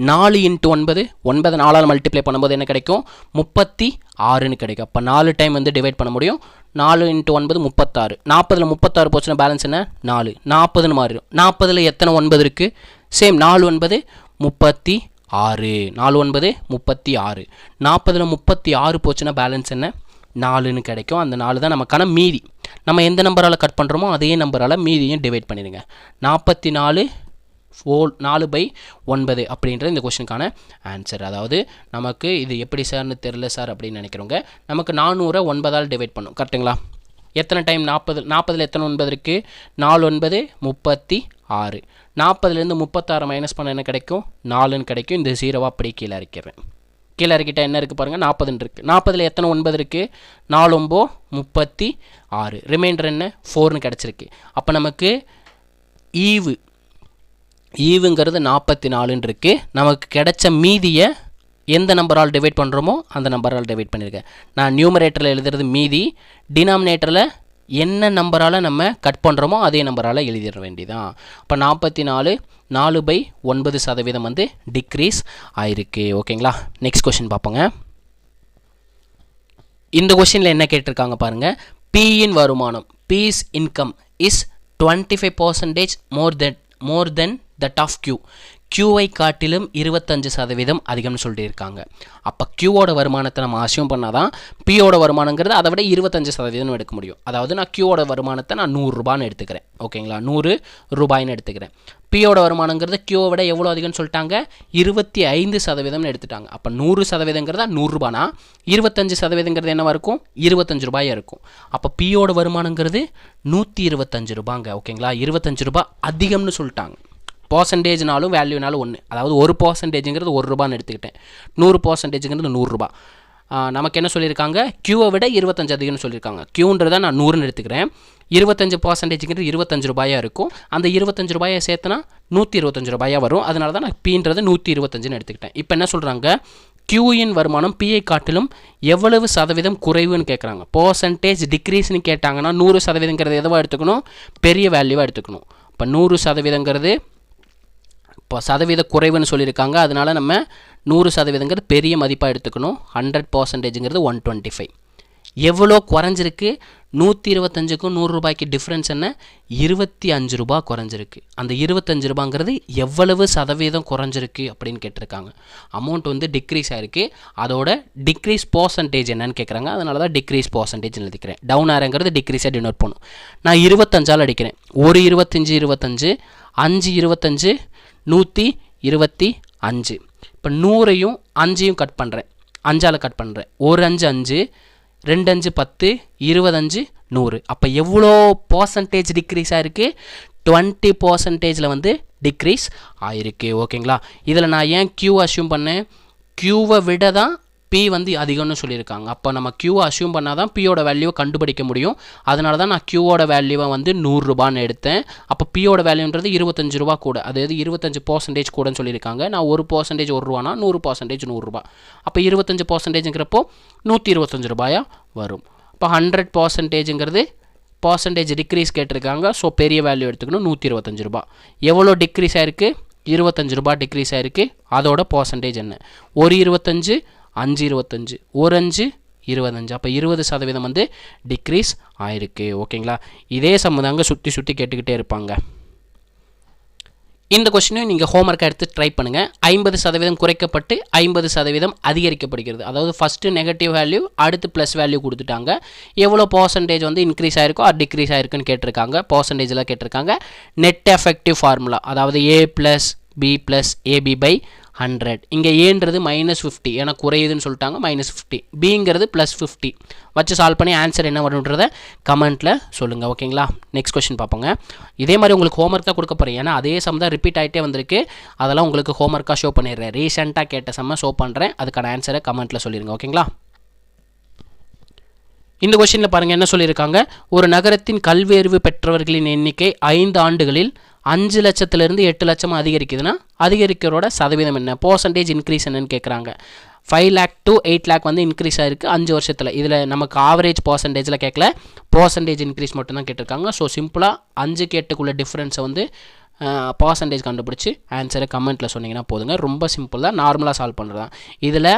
4 × 9, 9 4ஆல் மல்டிப்ளை பண்ணும்போது என்ன கிடைக்கும், 36ன்னு கிடைக்கும். அப்போ 4 டைம் வந்து டிவைட் பண்ண முடியும். 4 × 9 36. 40ல் 36 போச்சுன்னா பேலன்ஸ் என்ன, 4, 40ன்னு மாறிடும். 40ல் எத்தனை 9 இருக்குது, சேம் 4 9 36, 4 9 36. 40ல் 36 போச்சுன்னா பேலன்ஸ் என்ன, 4ன்னு கிடைக்கும். அந்த 4 தான் நமக்கான மீதி. நம்ம எந்த நம்பரால் கட் பண்ணுறோமோ அதே நம்பரால் மீதியும் டிவைட் பண்ணிடுங்க. 44/9 அப்படின்ற இந்த கொஸ்டினுக்கான ஆன்சர். அதாவது நமக்கு இது எப்படி சார்னு தெரில சார் அப்படின்னு நினைக்கிறவங்க, நமக்கு 400 9ஆல் டிவைட் பண்ணும். கரெக்டுங்களா. எத்தனை டைம் 40ல் எத்தனை 9 இருக்குது, 4 9 36. 40லேருந்து 36 மைனஸ் பண்ண என்ன கிடைக்கும், 4ன்னு கிடைக்கும். இந்த 0 அப்படி கீழே இறக்கிறேன். கீழே இறக்கிட்டால் என்ன இருக்குது பாருங்கள், 40ன்னு இருக்குது. 40ல் எத்தனை 9 இருக்குது, 4 9 36. ரிமைண்டர் என்ன, 4ன்னு கிடச்சிருக்கு. அப்போ நமக்கு ஈவுங்கிறது 44ன்னு இருக்குது. நமக்கு கிடைச்ச மீதியை எந்த நம்பரால் டிவைட் பண்ணுறோமோ அந்த நம்பரால் டிவைட் பண்ணியிருக்கேன். நான் நியூமரேட்டரில் எழுதுறது மீதி, டினாமினேட்டரில் என்ன நம்பரால் நம்ம கட் பண்ணுறோமோ அதே நம்பரால் எழுதிட வேண்டியதான். அப்போ 44 4/9% வந்து டிக்ரீஸ் ஆயிருக்கு. ஓகேங்களா. நெக்ஸ்ட் கொஸ்டின் பார்ப்போங்க. இந்த கொஸ்டினில் என்ன கேட்டிருக்காங்க பாருங்கள். பியின் வருமானம், P's income is 25% more than that of Q. Qவை காட்டிலும் 25% அதிகம்னு சொல்லியிருக்காங்க. அப்போ Qவோட வருமானத்தை நம்ம அசியூம் பண்ணால் தான் Pயோட வருமானங்கிறது அதை விட 25% எடுக்க முடியும். அதாவது நான் Qவோட வருமானத்தை நான் 100 ரூபான்னு எடுத்துக்கிறேன். ஓகேங்களா, 100 ரூபாய்னு எடுத்துக்கிறேன். Pயோட வருமானங்கிறது Qவை விட எவ்வளோ அதிகம்னு சொல்லிட்டாங்க, 25% எடுத்துட்டாங்க. அப்போ 100%ங்கிறதா 100 ரூபானா 25%ங்கிறது என்னவா இருக்கும், 25 ரூபாயாக இருக்கும். அப்போ Pயோட வருமானங்கிறது 125 ரூபாங்க. ஓகேங்களா, 25 ரூபாய் அதிகம்னு சொல்லிட்டாங்க. பர்சன்டேஜ்னாலும் வேல்யூனாலும் ஒன்று, அதாவது 1%ங்கிறது 1 ரூபான்னு எடுத்துக்கிட்டேன், 100%ங்கிறது 100 ரூபா. நமக்கு என்ன சொல்லியிருக்காங்க, Qவை விட 25 அதிகம்னு சொல்லியிருக்காங்க. Qன்றதை நான் 100ன்னு எடுத்துக்கிறேன். 25%ங்கிறது 25 ரூபாயாக இருக்கும். அந்த 25 ரூபாயை சேர்த்துனா 125 ரூபாயாக வரும். அதனால தான் நான் Pன்றது 125ன்னு எடுத்துக்கிட்டேன். இப்போ என்ன சொல்கிறாங்க, Qயின் வருமானம் Pயை காட்டிலும் எவ்வளவு சதவீதம் குறைவுன்னு கேட்குறாங்க. பர்சன்டேஜ் டிக்ரீஸ்னு கேட்டாங்கன்னா 100%ங்கிறது எதுவாக எடுத்துக்கணும், பெரிய வேல்யூவாக எடுத்துக்கணும். இப்போ 100%ங்கிறது இப்போ சதவீத குறைவுன்னு சொல்லியிருக்காங்க. அதனால நம்ம 100%ங்கிறது பெரிய மதிப்பாக எடுத்துக்கணும். 100%ங்கிறது 125. எவ்வளோ குறைஞ்சிருக்கு, 125க்கும் 100 ரூபாய்க்கு டிஃப்ரென்ஸ் என்ன, 25 ரூபா குறைஞ்சிருக்கு. அந்த 25 ரூபாங்கிறது எவ்வளவு சதவீதம் குறைஞ்சிருக்கு அப்படின்னு கேட்டிருக்காங்க. அமௌண்ட் வந்து டிக்ரீஸ் ஆகிருக்கு, அதோட டிக்ரீஸ் பர்சன்டேஜ் என்னன்னு கேட்குறாங்க. அதனால தான் டிக்ரீஸ் பர்சன்டேஜ் எழுதிக்கிறேன். டவுன் ஆகிறங்கிறது டிக்ரீஸாக டினோட் பண்ணும். நான் 25ஆல் அடிக்கிறேன். 1 25 25, 5 25 125. இப்போ 100ஐயும் 5ஐயும் கட் பண்ணுறேன், 5ஆல் கட் பண்ணுறேன். 1 5 5, 2 5 10, 25 100. அப்போ எவ்வளோ பர்சன்டேஜ் டிக்ரீஸ் ஆகிருக்கு, 20%ல் வந்து டிக்ரீஸ் ஆகிருக்கு. ஓகேங்களா. இதில் நான் ஏன் Q அஷ்யூம் பண்ணேன், க்யூவை விட தான் பி வந்து அதிகம்னு சொல்லியிருக்காங்க. அப்போ நம்ம க்யூவை அசியூம் பண்ணால் தான் பியோட வேல்யூவை கண்டுபிடிக்க முடியும். அதனால தான் நான் க்யூவோட வேல்யூவை வந்து 100 ரூபான்னு எடுத்தேன். அப்போ பியோட வேல்யூன்றது 25 ரூபா கூட, அதாவது 25% கூடன்னு சொல்லியிருக்காங்க. நான் 1% 1 ரூபானா 100% 100 ரூபா. அப்போ 25%ங்கிறப்போ 125 ரூபாயா வரும். இப்போ 100%ங்கிறது பர்சன்டேஜ் டிக்ரீஸ் கேட்டிருக்காங்க. ஸோ பெரிய வேல்யூ எடுத்துக்கணும், 125 ரூபா. எவ்வளோ டிக்ரீஸ் ஆயிருக்கு? 25 ரூபா டிக்ரீஸ் ஆயிருக்கு. அதோட பர்சன்டேஜ் என்ன? ஒரு 25, 5 25, ஒரு 5 25. அப்போ 20% வந்து டிக்ரீஸ் ஆயிருக்கு. ஓகேங்களா? இதே சம்மந்தாங்க சுற்றி சுற்றி கேட்டுக்கிட்டே இருப்பாங்க. இந்த கொஸ்டினையும் நீங்கள் ஹோம்ஒர்க்காக எடுத்து ட்ரை பண்ணுங்கள். 50% குறைக்கப்பட்டு 50% அதிகரிக்கப்படுகிறது. அதாவது ஃபஸ்ட்டு நெகட்டிவ் வேல்யூ, அடுத்து ப்ளஸ் வேல்யூ கொடுத்துட்டாங்க. எவ்வளோ பர்சன்டேஜ் வந்து இன்க்ரீஸ் ஆயிருக்கோ அது டிக்ரீஸ் ஆயிருக்குன்னு கேட்டிருக்காங்க. பர்சன்டேஜில் கேட்டிருக்காங்க. நெட் எஃபெக்டிவ் ஃபார்முலா, அதாவது A + B + AB / 100. இங்கே ஏன்றது -50, ஏன்னா குறையுதுன்னு சொல்லிட்டாங்க, -50. பிங்கிறது +50 வச்சு சால்வ் பண்ணி ஆன்சர் என்ன வரும்ன்றதை கமெண்ட்டில் சொல்லுங்கள். ஓகேங்களா? நெக்ஸ்ட் கொஸ்டின் பார்ப்போங்க. இதே மாதிரி உங்களுக்கு ஹோம்ஒர்க் தான் கொடுக்க போகிறேன். ஏன்னா அதே சம் தான் ரிப்பீட் ஆகிட்டே வந்திருக்கு. அதெல்லாம் உங்களுக்கு ஹோம்ஒர்க்காக ஷோ பண்ணிடுறேன். ரீசெண்டாக கேட்ட சம்மை ஷோ பண்ணுறேன். அதுக்கான ஆன்சரை கமெண்ட்டில் சொல்லிடுங்க. ஓகேங்களா? இந்த கொஸ்டினில் பாருங்கள் என்ன சொல்லியிருக்காங்க. ஒரு நகரத்தின் கல்வியறிவு பெற்றவர்களின் எண்ணிக்கை 5 ஆண்டுகளில் 5 லட்சத்திலிருந்து 8 லட்சம் அதிகரிக்குதுன்னா அதிகரிக்கிறோட சதவீதம் என்ன? பர்சன்டேஜ் இன்க்ரீஸ் என்னன்னு கேட்குறாங்க. 5 lakh to 8 lakh வந்து இன்க்ரீஸ் ஆயிருக்கு 5 வருஷத்தில். இதில் நமக்கு ஆவரேஜ் பர்சன்டேஜில் கேட்கல, பர்சன்டேஜ் இன்க்ரீஸ் மட்டும்தான் கேட்டிருக்காங்க. ஸோ சிம்பிளாக 5க்கு 8க்குள்ள டிஃப்ரென்ஸை வந்து பர்சன்டேஜ் கண்டுபிடிச்சி ஆன்சரை கமெண்ட்டில் சொன்னீங்கன்னா போதுங்க. ரொம்ப சிம்பிள் தான், நார்மலாக சால்வ் பண்ணுறது தான். இதில்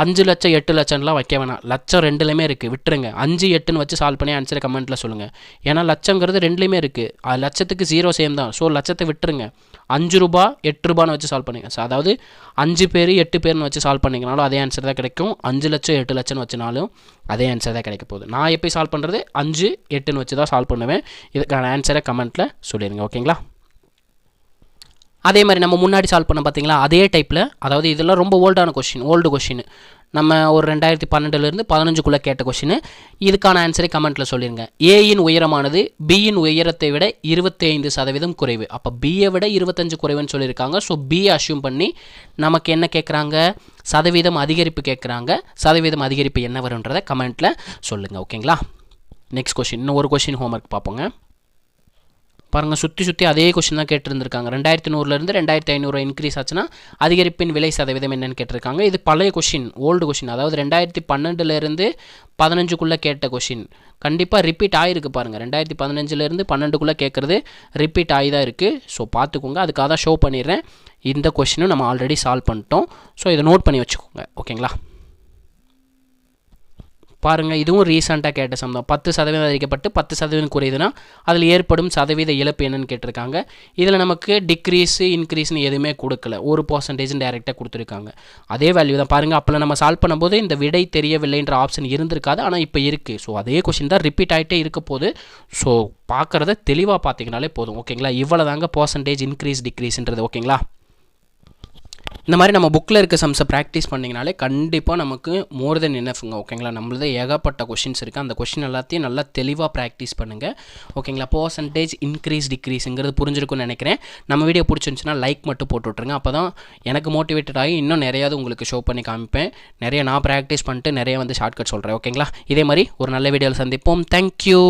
5 லட்சம் 8 லட்சம்லாம் வைக்க வேணாம். லட்சம் ரெண்டுலேயுமே இருக்குது, விட்டுருங்க. 5 8ன்னு வச்சு சால்வ் பண்ணி ஆன்சரை கமெண்ட்டில் சொல்லுங்கள். ஏன்னா லட்சங்கிறது ரெண்டுலேயுமே இருக்குது. லட்சத்துக்கு 0 சேம் தான். ஸோ லட்சத்தை விட்டுருங்க. 5 ரூபா 8 ரூபான்னு வச்சு சால்வ் பண்ணுங்க. ஸோ அதாவது 5 பேர் 8 பேர்னு வச்சு சால்வ் பண்ணிங்கனாலும் அதே ஆன்சர் தான் கிடைக்கும். 5 லட்சம் 8 லட்சம்னு வச்சுனாலும் அதே ஆன்சர் தான் கிடைக்க போகுது. நான் எப்படி சால்வ் பண்ணுறது? 5 8ன்னு வச்சு தான் சால்வ் பண்ணுவேன். இதுக்கான ஆன்சரை கமெண்ட்டில் சொல்லிடுங்க. ஓகேங்களா? அதே மாதிரி நம்ம முன்னாடி சால்வ் பண்ண பார்த்தீங்களா, அதே டைப்பில், அதாவது இதெல்லாம் ரொம்ப ஓல்டு கொஷின். நம்ம ஒரு 2012லேருந்து 15க்குள்ளே கேட்ட கொஷின். இதுக்கான ஆன்சரை கமெண்ட்டில் சொல்லிடுங்க. ஏயின் உயரமானது பியின் உயரத்தை விட 25% குறைவு. அப்போ பியை விட 25 குறைவுன்னு சொல்லியிருக்காங்க. ஸோ பியை அஷ்யூம் பண்ணி நமக்கு என்ன கேட்குறாங்க? சதவீதம் அதிகரிப்பு கேட்குறாங்க. சதவீதம் அதிகரிப்பு என்ன வரும்ன்றதை கமெண்ட்டில் சொல்லுங்கள். ஓகேங்களா? நெக்ஸ்ட் கொஷின், இன்னும் ஒரு கொஷின் ஹோம்ஒர்க் பார்ப்போங்க. பாருங்கள், சுற்றி அதே கொஸ்டின் தான் கேட்டிருந்திருக்காங்க. 2100லேருந்து 2500 இன்க்ரீஸ் ஆச்சுன்னா அதிகரிப்பின் விலை சதவீதம் என்னன்னு கேட்டிருக்காங்க. இது பழைய கொஷின், ஓல்டு கொஷின். அதாவது 2012லேருந்து 15க்குள்ளே கேட்ட கொஷின். கண்டிப்பாக ரிப்பீட் ஆகிருக்கு பாருங்கள். 2015லேருந்து 12க்குள்ளே கேட்குறது ரிப்பீட் ஆகி தான் இருக்குது. ஸோ பார்த்துக்கோங்க. அதுக்காக தான் ஷோ பண்ணிடுறேன். இந்த கொஷினும் நம்ம ஆல்ரெடி சால்வ் பண்ணிட்டோம். ஸோ இதை நோட் பண்ணி வச்சுக்கோங்க. ஓகேங்களா? பாருங்கள், இதுவும் ரீசெண்டாக கேட்ட சம் தான். 10% அதிகப்பட்டு 10% குறையுதுன்னா அதில் ஏற்படும் சதவீத இழப்பு என்னன்னு கேட்டிருக்காங்க. இதில் நமக்கு டிக்ரீஸு இன்க்ரீஸ்னு எதுவுமே கொடுக்கல, 1% டைரெக்டாக கொடுத்துருக்காங்க. அதே வேல்யூ தான். பாருங்கள், அப்போ நம்ம சால்வ் பண்ணும்போது இந்த விடை தெரியவில்லைன்ற ஆப்ஷன் இருந்திருக்காது, ஆனால் இப்போ இருக்குது. ஸோ அதே கொஷின் தான் ரிப்பீட் ஆகிட்டே இருக்க போது. ஸோ பார்க்குறத தெளிவாக பார்த்தீங்கனாலே போதும். ஓகேங்களா? இவ்வளோ தாங்க பர்சன்டேஜ் இன்க்ரீஸ் டிக்ரீஸ்ன்றது. ஓகேங்களா? இந்த மாதிரி நம்ம புக்கில் இருக்க சம்ஸை ப்ராக்டிஸ் பண்ணிங்கனாலே கண்டிப்பாக நமக்கு மோர் தென் எனஃப்ங்க. ஓகேங்களா? நம்மளது ஏகப்பட்ட கொஷின்ஸ் இருக்குது. அந்த கொஷின் எல்லாத்தையும் நல்லா தெளிவாக ப்ராக்டிஸ் பண்ணுங்கள். ஓகேங்களா? பர்சன்டேஜ் இன்க்ரீஸ் டிக்ரீஸுங்கிறது புரிஞ்சிருக்குன்னு நினைக்கிறேன். நம்ம வீடியோ பிடிச்சிருந்துச்சுன்னா லைக் மட்டும் போட்டு விட்ருங்க. அப்போ தான் எனக்கு மோட்டிவேட்டட் ஆகி இன்னும் நிறையாவது உங்களுக்கு ஷோ பண்ணி காமிப்பேன். நிறைய நான் ப்ராக்டிஸ் பண்ணிட்டு நிறைய வந்து ஷார்ட்கட் சொல்கிறேன். ஓகேங்களா? இதே மாதிரி ஒரு நல்ல வீடியோவில் சந்திப்போம். தேங்க்யூ.